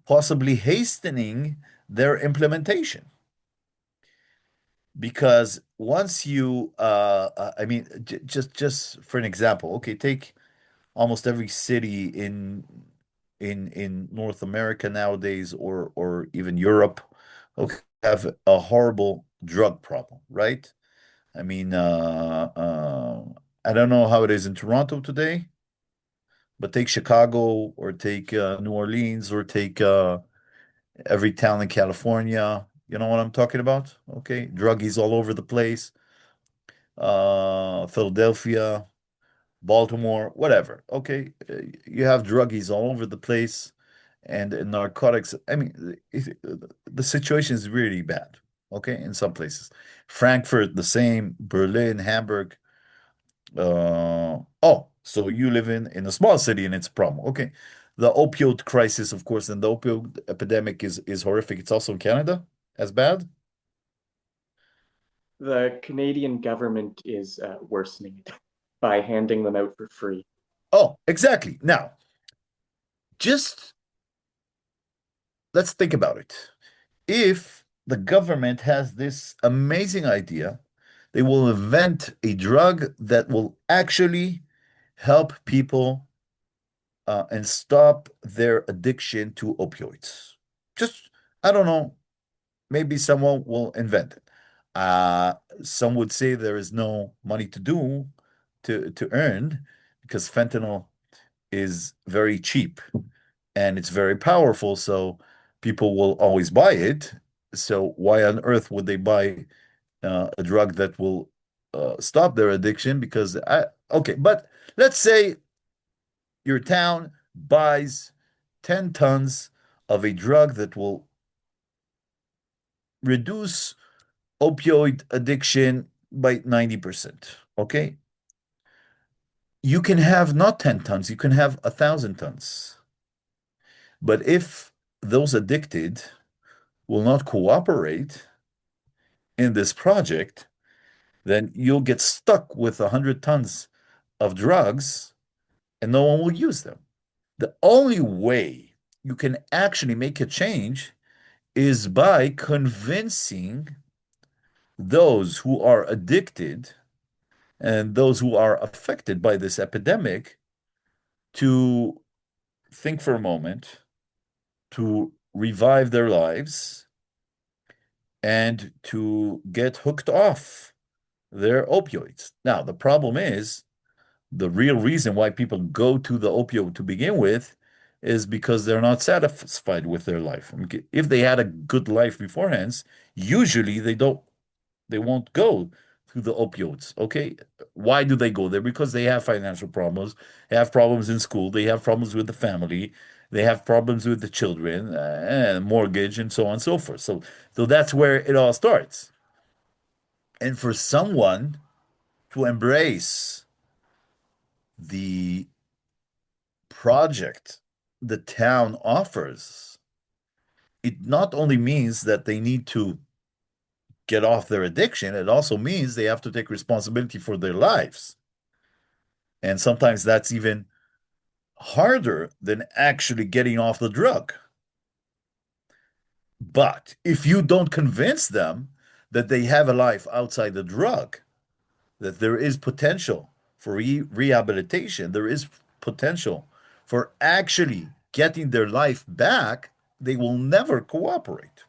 possibly hastening their implementation. Because once you, I mean, just for an example, okay, take almost every city in North America nowadays, or even Europe, okay, have a horrible drug problem, right? I mean, I don't know how it is in Toronto today, but take Chicago or take New Orleans or take every town in California. You know what I'm talking about? Okay, druggies all over the place. Philadelphia, Baltimore, whatever. Okay, you have druggies all over the place, and narcotics. I mean, the situation is really bad. Okay, in some places, Frankfurt the same, Berlin, Hamburg. Oh, so you live in a small city and it's a problem. Okay, the opioid crisis, of course, and the opioid epidemic is horrific. It's also in Canada as bad. The Canadian government is worsening it by handing them out for free. Oh, exactly. Now, just let's think about it. If the government has this amazing idea, they will invent a drug that will actually help people and stop their addiction to opioids. Just, I don't know, maybe someone will invent it. Some would say there is no money to earn because fentanyl is very cheap and it's very powerful, so people will always buy it. So why on earth would they buy a drug that will stop their addiction? Okay, but let's say your town buys 10 tons of a drug that will reduce opioid addiction by 90%. Okay, you can have not 10 tons, you can have 1,000 tons. But if those addicted will not cooperate in this project, then you'll get stuck with 100 tons of drugs and no one will use them. The only way you can actually make a change is by convincing those who are addicted and those who are affected by this epidemic to think for a moment, to revive their lives, and to get hooked off their opioids. Now, the problem is the real reason why people go to the opioid to begin with is because they're not satisfied with their life. I mean, if they had a good life beforehand, usually they won't go to the opioids. Okay, why do they go there? Because they have financial problems, they have problems in school, they have problems with the family, they have problems with the children, and mortgage, and so on and so forth. So that's where it all starts. And for someone to embrace the project the town offers, it not only means that they need to get off their addiction, it also means they have to take responsibility for their lives. And sometimes that's even harder than actually getting off the drug. But if you don't convince them that they have a life outside the drug, that there is potential for rehabilitation, there is potential for actually getting their life back, they will never cooperate.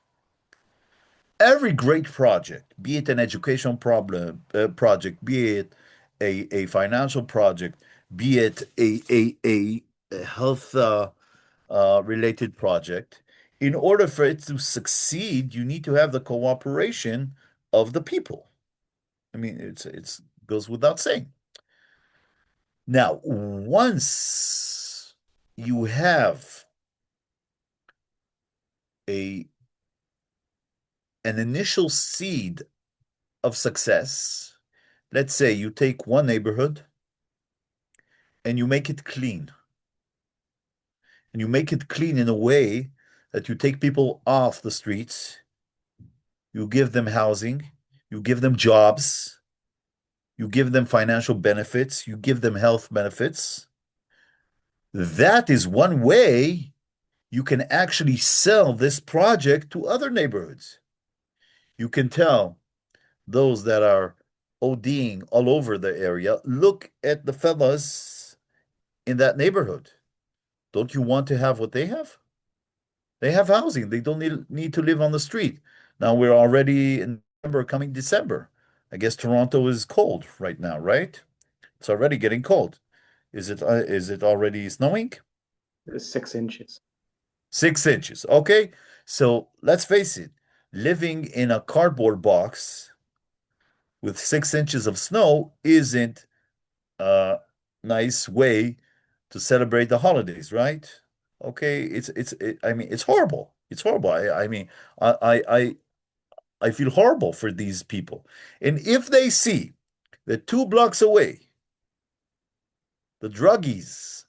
Every great project, be it an educational project, be it a financial project, be it a health related project, in order for it to succeed, you need to have the cooperation of the people. I mean, it's goes without saying. Now, once you have a an initial seed of success, let's say you take one neighborhood and you make it clean. And you make it clean in a way that you take people off the streets, you give them housing, you give them jobs, you give them financial benefits, you give them health benefits. That is one way you can actually sell this project to other neighborhoods. You can tell those that are ODing all over the area, look at the fellas in that neighborhood. Don't you want to have what they have? They have housing. They don't need to live on the street. Now we're already in November, coming December. I guess Toronto is cold right now, right? It's already getting cold. Is it already snowing? 6 inches. 6 inches. Okay. So let's face it, living in a cardboard box with 6 inches of snow isn't a nice way to celebrate the holidays, right? Okay, I mean, it's horrible. It's horrible. I mean, I, I, I I feel horrible for these people. And if they see that 2 blocks away, the druggies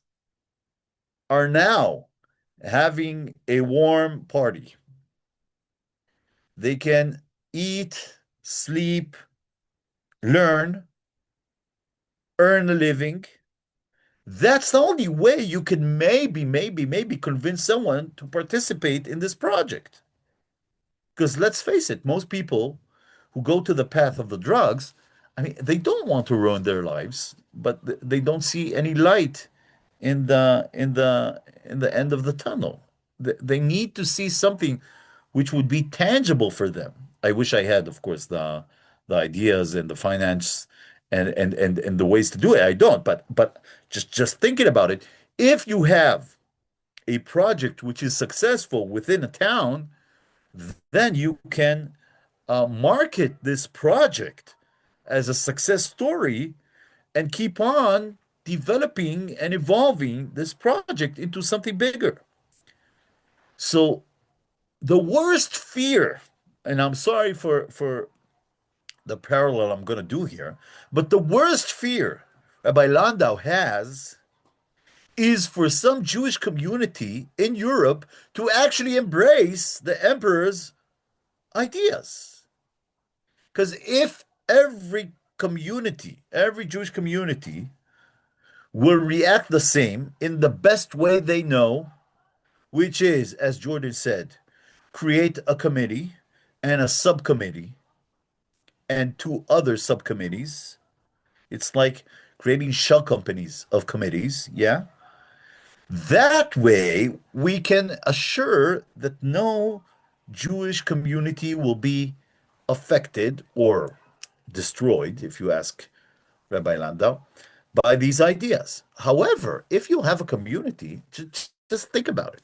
are now having a warm party, they can eat, sleep, learn, earn a living. That's the only way you can maybe convince someone to participate in this project. Because let's face it, most people who go to the path of the drugs, I mean, they don't want to ruin their lives, but they don't see any light in the end of the tunnel. They need to see something which would be tangible for them. I wish I had, of course, the ideas and the finance and the ways to do it. I don't, but just thinking about it, if you have a project which is successful within a town, then you can market this project as a success story and keep on developing and evolving this project into something bigger. So the worst fear, and I'm sorry for the parallel I'm going to do here, but the worst fear Rabbi Landau has is for some Jewish community in Europe to actually embrace the emperor's ideas. Because if every community, every Jewish community will react the same in the best way they know, which is, as Jordan said, create a committee and a subcommittee and two other subcommittees. It's like creating shell companies of committees, yeah? That way, we can assure that no Jewish community will be affected or destroyed, if you ask Rabbi Landau, by these ideas. However, if you have a community, just think about it.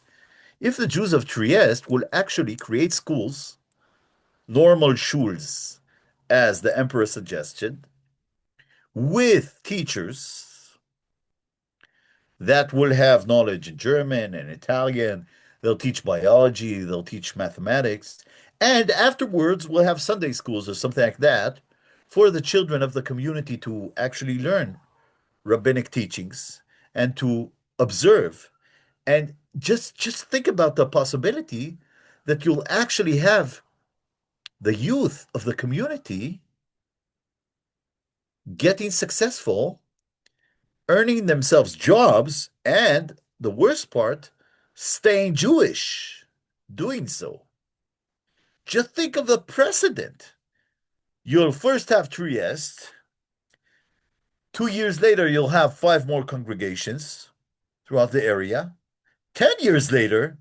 If the Jews of Trieste will actually create schools, normal shuls, as the emperor suggested, with teachers that will have knowledge in German and Italian, they'll teach biology, they'll teach mathematics, and afterwards we'll have Sunday schools or something like that for the children of the community to actually learn rabbinic teachings and to observe. And just think about the possibility that you'll actually have the youth of the community getting successful, earning themselves jobs, and the worst part, staying Jewish doing so. Just think of the precedent. You'll first have Trieste. 2 years later, you'll have 5 more congregations throughout the area. 10 years later,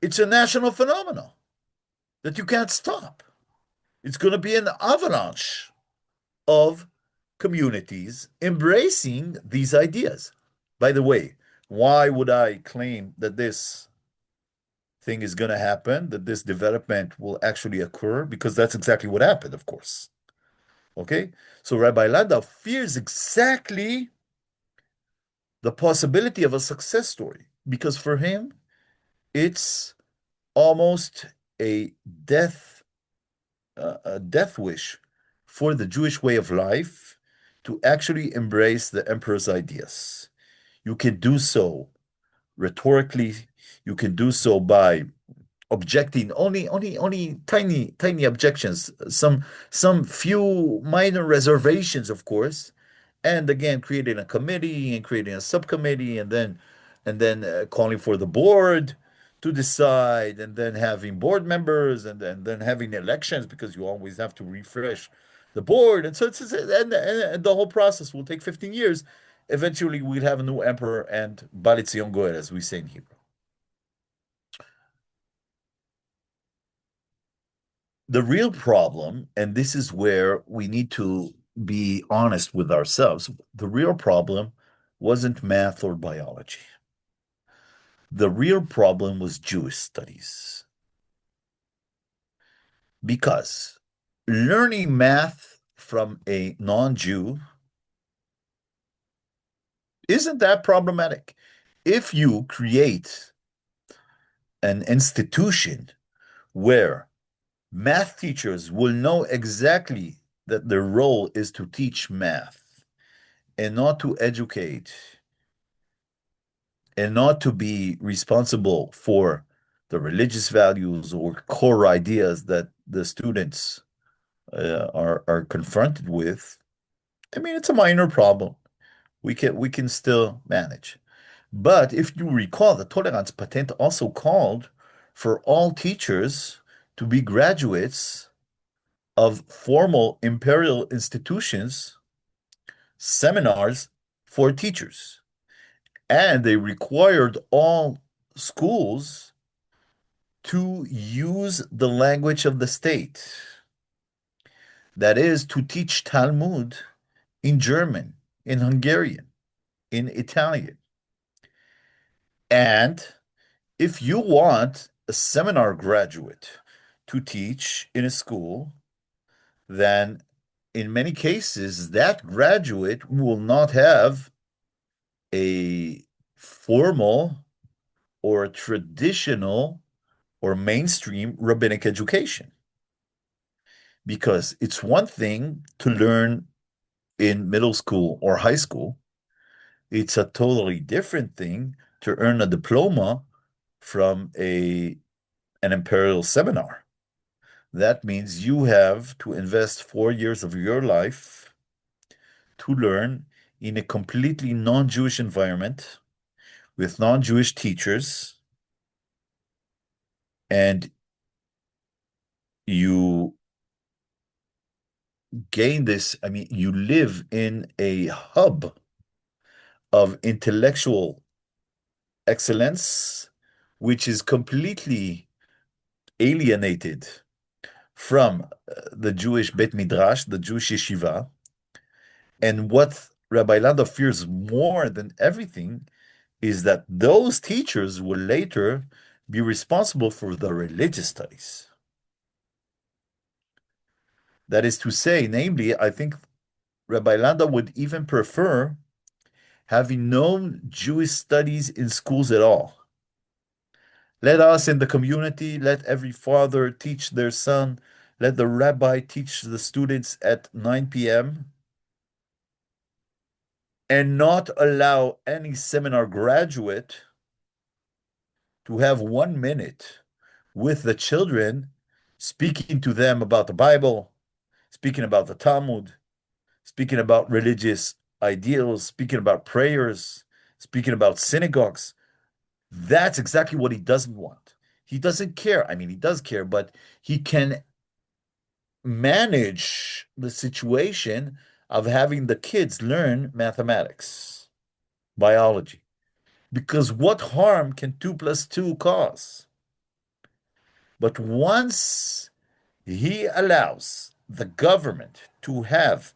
it's a national phenomenon that you can't stop. It's going to be an avalanche of communities embracing these ideas. By the way, why would I claim that this thing is going to happen, that this development will actually occur? Because that's exactly what happened, of course. Okay? So Rabbi Landau fears exactly the possibility of a success story, because for him, it's almost a death wish for the Jewish way of life to actually embrace the emperor's ideas. You can do so rhetorically, you can do so by objecting only tiny objections, some few minor reservations, of course, and again creating a committee and creating a subcommittee and then calling for the board to decide, and then having board members, and then having elections, because you always have to refresh the board. And so and the whole process will take 15 years. Eventually we'll have a new emperor and Bali Tzion Goel, as we say in Hebrew. The real problem, and this is where we need to be honest with ourselves, the real problem wasn't math or biology. The real problem was Jewish studies. Because learning math from a non-Jew isn't that problematic. If you create an institution where math teachers will know exactly that their role is to teach math and not to educate and not to be responsible for the religious values or core ideas that the students are confronted with. I mean, it's a minor problem. We can still manage. But if you recall, the tolerance patent also called for all teachers to be graduates of formal imperial institutions, seminars for teachers. And they required all schools to use the language of the state. That is, to teach Talmud in German, in Hungarian, in Italian. And if you want a seminar graduate to teach in a school, then in many cases, that graduate will not have a formal or a traditional or mainstream rabbinic education. Because it's one thing to learn in middle school or high school, It's a totally different thing to earn a diploma from an imperial seminar. That means you have to invest 4 years of your life to learn in a completely non-Jewish environment with non-Jewish teachers, and you gain this. I mean, you live in a hub of intellectual excellence, which is completely alienated from the Jewish Beit Midrash, the Jewish yeshiva. And what Rabbi Landa fears more than everything is that those teachers will later be responsible for the religious studies. That is to say, namely, I think Rabbi Landa would even prefer having no Jewish studies in schools at all. Let us in the community, let every father teach their son, let the rabbi teach the students at 9 p.m., and not allow any seminar graduate to have 1 minute with the children, speaking to them about the Bible, speaking about the Talmud, speaking about religious ideals, speaking about prayers, speaking about synagogues. That's exactly what he doesn't want. He doesn't care. I mean, he does care, but he can manage the situation of having the kids learn mathematics, biology. Because what harm can 2 plus 2 cause? But once he allows the government to have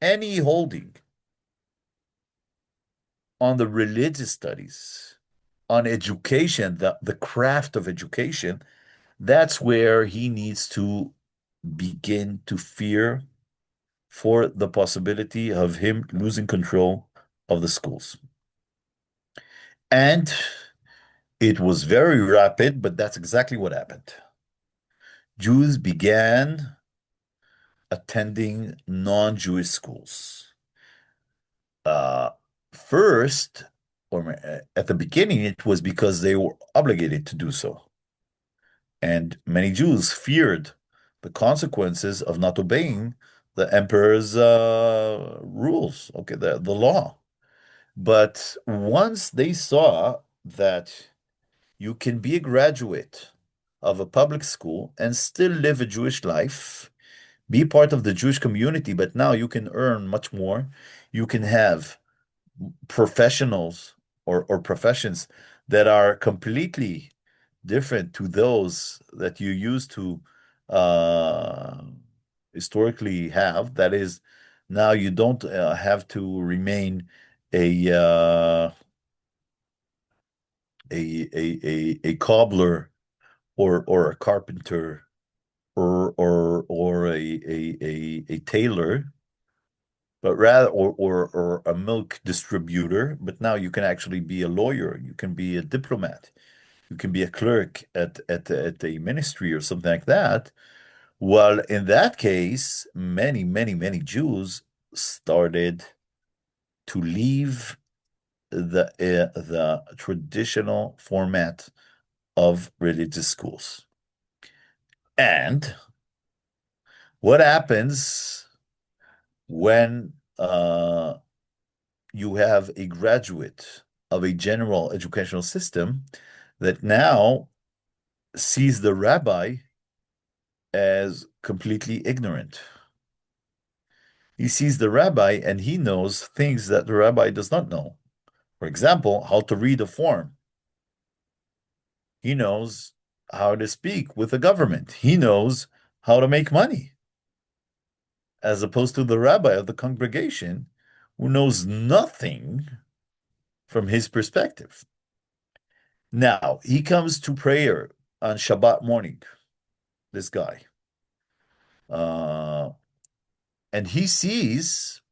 any holding on the religious studies, on education, the craft of education, that's where he needs to begin to fear for the possibility of him losing control of the schools. And it was very rapid, but that's exactly what happened. Jews began attending non-Jewish schools. First, or at the beginning, it was because they were obligated to do so. And many Jews feared the consequences of not obeying the emperor's rules, okay, the law. But once they saw that you can be a graduate of a public school and still live a Jewish life, be part of the Jewish community, but now you can earn much more. You can have professionals or professions that are completely different to those that you used to uh, historically have. That is, now you don't have to remain a a cobbler or a carpenter or a tailor, but rather or a milk distributor. But now you can actually be a lawyer, you can be a diplomat, you can be a clerk at a ministry or something like that. Well, in that case, many Jews started to leave the traditional format of religious schools. And what happens when you have a graduate of a general educational system that now sees the rabbi as completely ignorant? He sees the rabbi and he knows things that the rabbi does not know. For example, how to read a form. He knows how to speak with the government. He knows how to make money, as opposed to the rabbi of the congregation who knows nothing from his perspective. Now, he comes to prayer on Shabbat morning, this guy. And he sees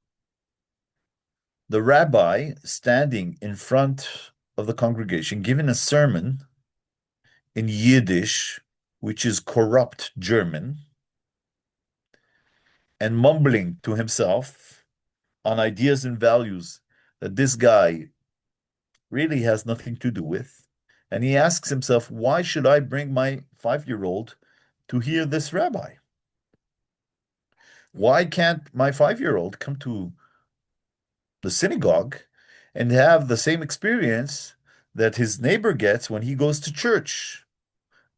the rabbi standing in front of the congregation, giving a sermon in Yiddish, which is corrupt German, and mumbling to himself on ideas and values that this guy really has nothing to do with. And he asks himself, why should I bring my 5-year-old to hear this rabbi? Why can't my 5-year-old come to the synagogue and have the same experience that his neighbor gets when he goes to church?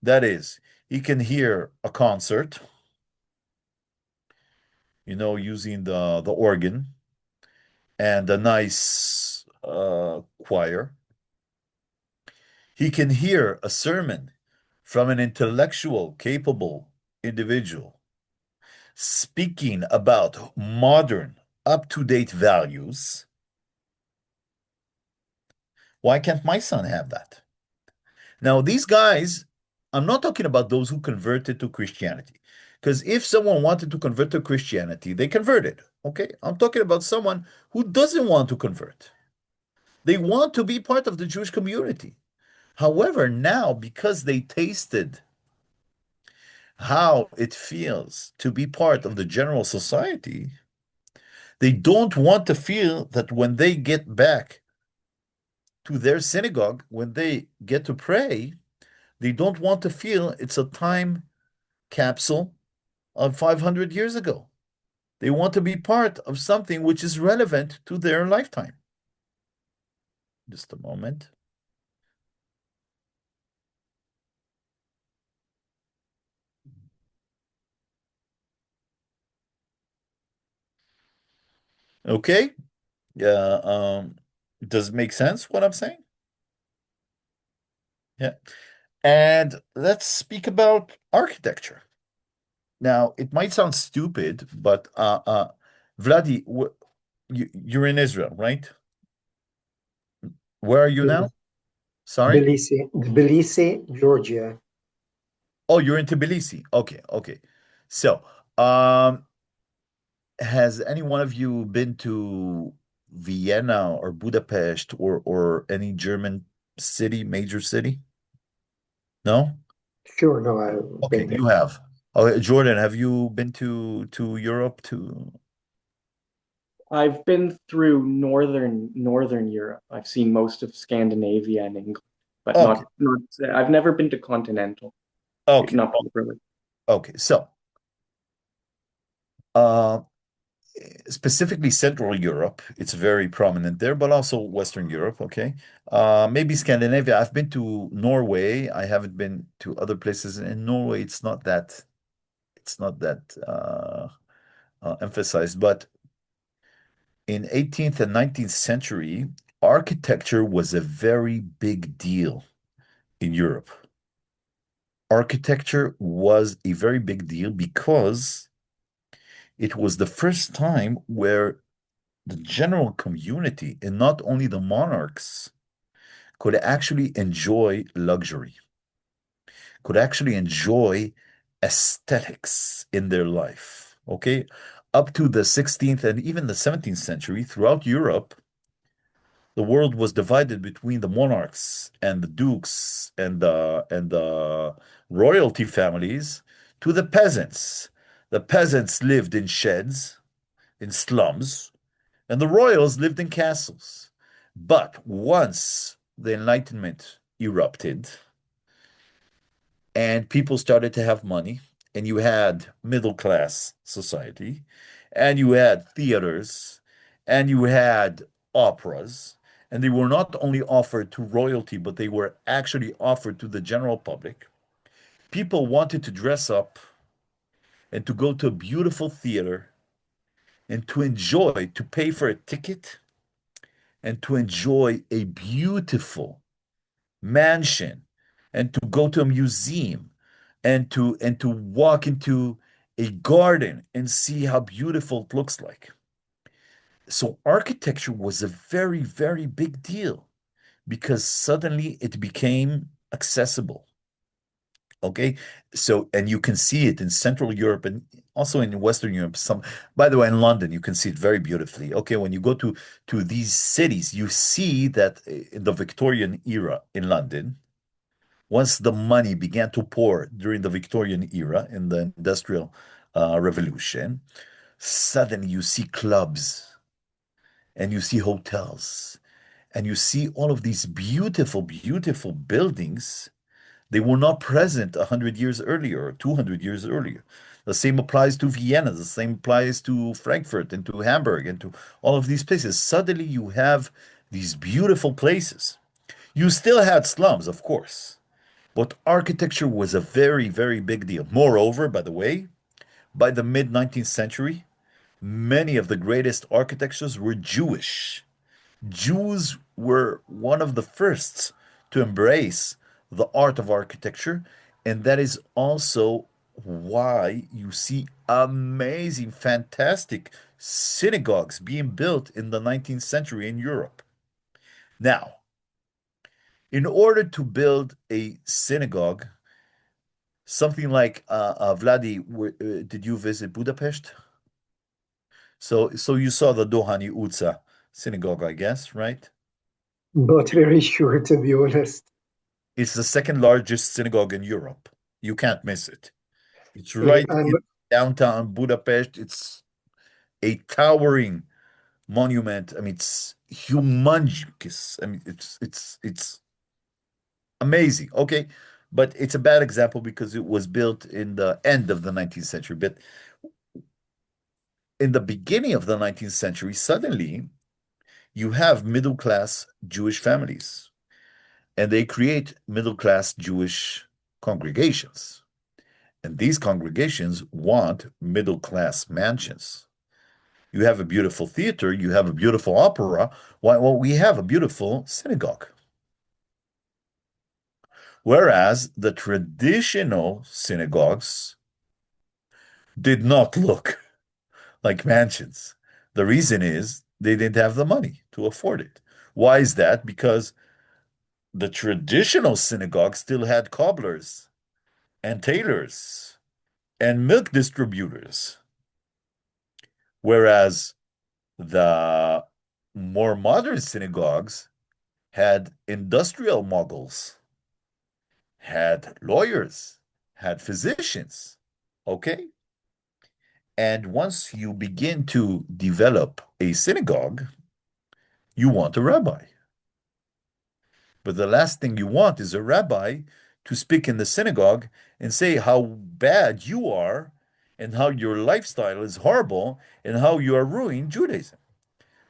That is, he can hear a concert, using the organ and a nice choir. He can hear a sermon from an intellectual, capable individual speaking about modern, up-to-date values. Why can't my son have that? Now, these guys, I'm not talking about those who converted to Christianity. Because if someone wanted to convert to Christianity, they converted. Okay? I'm talking about someone who doesn't want to convert. They want to be part of the Jewish community. However, now, because they tasted how it feels to be part of the general society, they don't want to feel that when they get back to their synagogue, when they get to pray, they don't want to feel it's a time capsule of 500 years ago. They want to be part of something which is relevant to their lifetime. Just a moment. Okay. Yeah. Does it make sense what I'm saying? Yeah. And let's speak about architecture. Now, it might sound stupid, but Vladi, you're in Israel, right? Where are you now? Sorry? Tbilisi, Georgia. Oh, you're in Tbilisi. Okay, okay. So, um, has any one of you been to Vienna or Budapest or any German city, major city? No? Sure, no, I've Okay, been there. you have. Oh, Jordan, have you been to Europe to? I've been through northern Europe. I've seen most of Scandinavia and England, but Okay, not I've never been to continental, okay, not properly. okay. So, uh, specifically Central Europe, it's very prominent there, but also Western Europe, okay? Maybe Scandinavia. I've been to Norway. I haven't been to other places in Norway. It's not that emphasized, but in 18th and 19th century, architecture was a very big deal in Europe. Architecture was a very big deal because it was the first time where the general community and not only the monarchs could actually enjoy luxury, could actually enjoy aesthetics in their life. Okay. Up to the 16th and even the 17th century, throughout Europe, the world was divided between the monarchs and the dukes and the royalty families to the peasants. The peasants lived in sheds, in slums, and the royals lived in castles. But once the Enlightenment erupted and people started to have money, and you had middle class society, and you had theaters, and you had operas, and they were not only offered to royalty, but they were actually offered to the general public. People wanted to dress up and to go to a beautiful theater and to enjoy, to pay for a ticket and to enjoy a beautiful mansion and to go to a museum and to walk into a garden and see how beautiful it looks like. So architecture was a very, very big deal because suddenly it became accessible. Okay. So, and you can see it in Central Europe and also in Western Europe. By the way, in London, you can see it very beautifully. Okay. When you go to these cities, you see that in the Victorian era in London, once the money began to pour during the Victorian era in the Industrial Revolution, suddenly you see clubs and you see hotels, and you see all of these beautiful, beautiful buildings. They were not present 100 years earlier or 200 years earlier. The same applies to Vienna, the same applies to Frankfurt and to Hamburg and to all of these places. Suddenly you have these beautiful places. You still had slums, of course, but architecture was a very, very big deal. Moreover, by the way, by the mid 19th century, many of the greatest architectures were Jewish. Jews were one of the first to embrace the art of architecture, and that is also why you see amazing, fantastic synagogues being built in the 19th century in Europe. Now, in order to build a synagogue, something like Vladi, did you visit Budapest? So you saw the Dohani Utsa synagogue, I guess, right? Not very sure, to be honest. It's the second largest synagogue in Europe. You can't miss it. It's Yeah, right in downtown Budapest. It's a towering monument. I mean, it's humongous. I mean, it's amazing. Okay, but it's a bad example because it was built in the end of the 19th century. But in the beginning of the 19th century, suddenly you have middle-class Jewish families, and they create middle-class Jewish congregations. And these congregations want middle-class mansions. You have a beautiful theater, you have a beautiful opera. Why? Well, we have a beautiful synagogue. Whereas the traditional synagogues did not look like mansions. The reason is they didn't have the money to afford it. Why is that? Because the traditional synagogue still had cobblers and tailors and milk distributors, whereas the more modern synagogues had industrial moguls, had lawyers, had physicians. Okay? And once you begin to develop a synagogue, you want a rabbi. But the last thing you want is a rabbi to speak in the synagogue and say how bad you are and how your lifestyle is horrible and how you are ruining Judaism.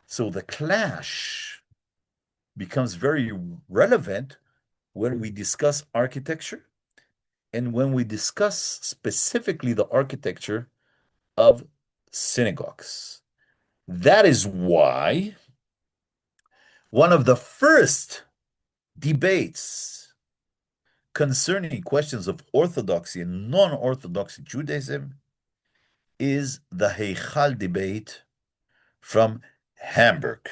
So the clash becomes very relevant when we discuss architecture and when we discuss specifically the architecture of synagogues. That is why one of the first debates concerning questions of Orthodoxy and non-Orthodox Judaism is the Heichal debate from Hamburg.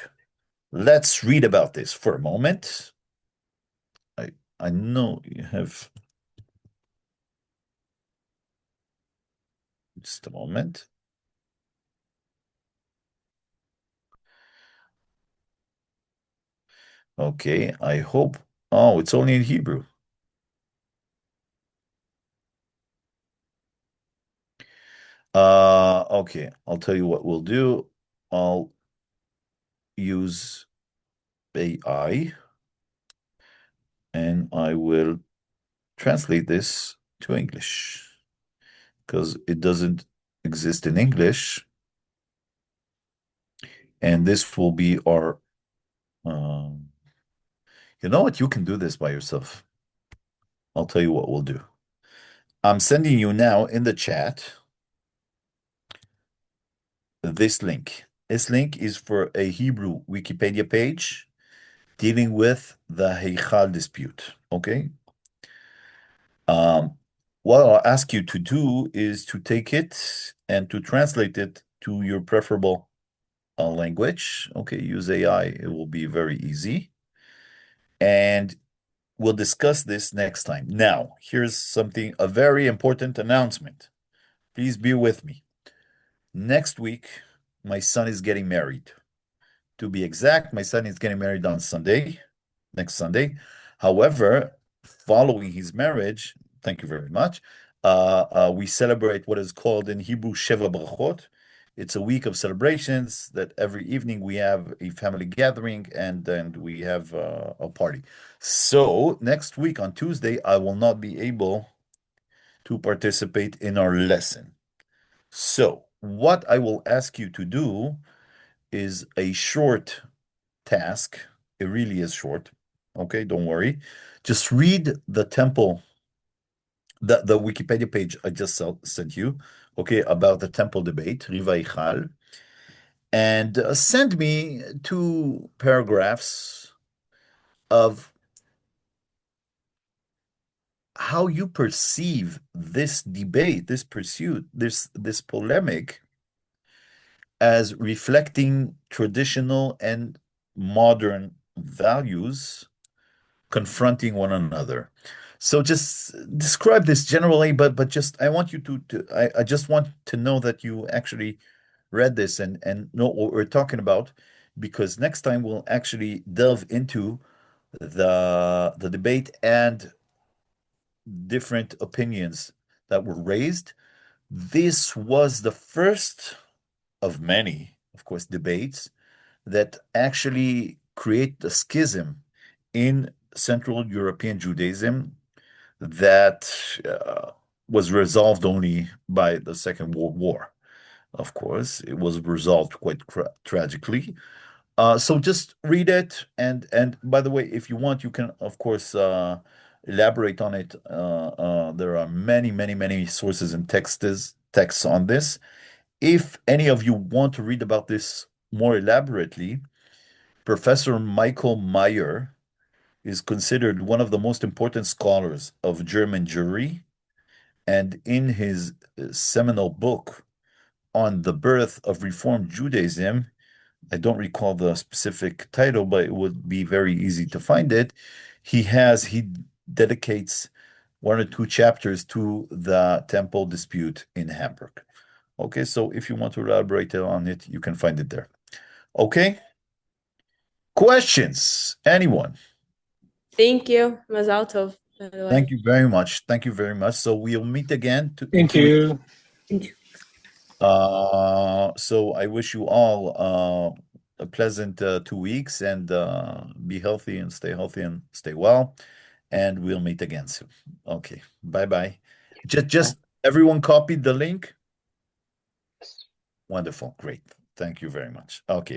Let's read about this for a moment. I know you have just a moment. Okay, I hope. Oh, it's only in Hebrew. Okay, I'll tell you what we'll do. I'll use AI and I will translate this to English because it doesn't exist in English. And this will be our, you know what? You can do this by yourself. I'll tell you what we'll do. I'm sending you now in the chat this link. This link is for a Hebrew Wikipedia page dealing with the Heichal dispute, okay? What I'll ask you to do is to take it and to translate it to your preferable language. Okay, use AI, it will be very easy. And we'll discuss this next time. Now, here's something, a very important announcement. Please be with me. Next week, my son is getting married. To be exact, my son is getting married on Sunday, next Sunday. However, following his marriage, thank you very much, we celebrate what is called in Hebrew Sheva Brachot. It's a week of celebrations that every evening we have a family gathering and then we have a party. So next week on Tuesday, I will not be able to participate in our lesson. So what I will ask you to do is a short task. It really is short. Okay, don't worry. Just read the temple, the Wikipedia page I just sent you, okay, about the temple debate, Rivaichal, and send me 2 paragraphs of how you perceive this debate, this pursuit, this polemic as reflecting traditional and modern values confronting one another. So just describe this generally, but just I want you I just want to know that you actually read this and know what we're talking about, because next time we'll actually delve into the debate and different opinions that were raised. This was the first of many, of course, debates that actually create the schism in Central European Judaism that was resolved only by the Second World War. Of course, it was resolved quite tragically. So just read it, and by the way, if you want, you can of course elaborate on it. There are many sources and texts on this. If any of you want to read about this more elaborately, Professor Michael Meyer is considered one of the most important scholars of German Jewry, and in his seminal book on the birth of Reformed Judaism, I don't recall the specific title, but it would be very easy to find it. He dedicates 1 or 2 chapters to the temple dispute in Hamburg. Okay, so if you want to elaborate on it, you can find it there. Okay? Questions? Anyone? Thank you. Mazal tov, by the way. Thank you very much. Thank you very much. So we'll meet again Thank you. So I wish you all a pleasant 2 weeks, and be healthy and stay well, and we'll meet again soon. Okay, bye. Just everyone copied the link? Wonderful, great. Thank you very much. Okay.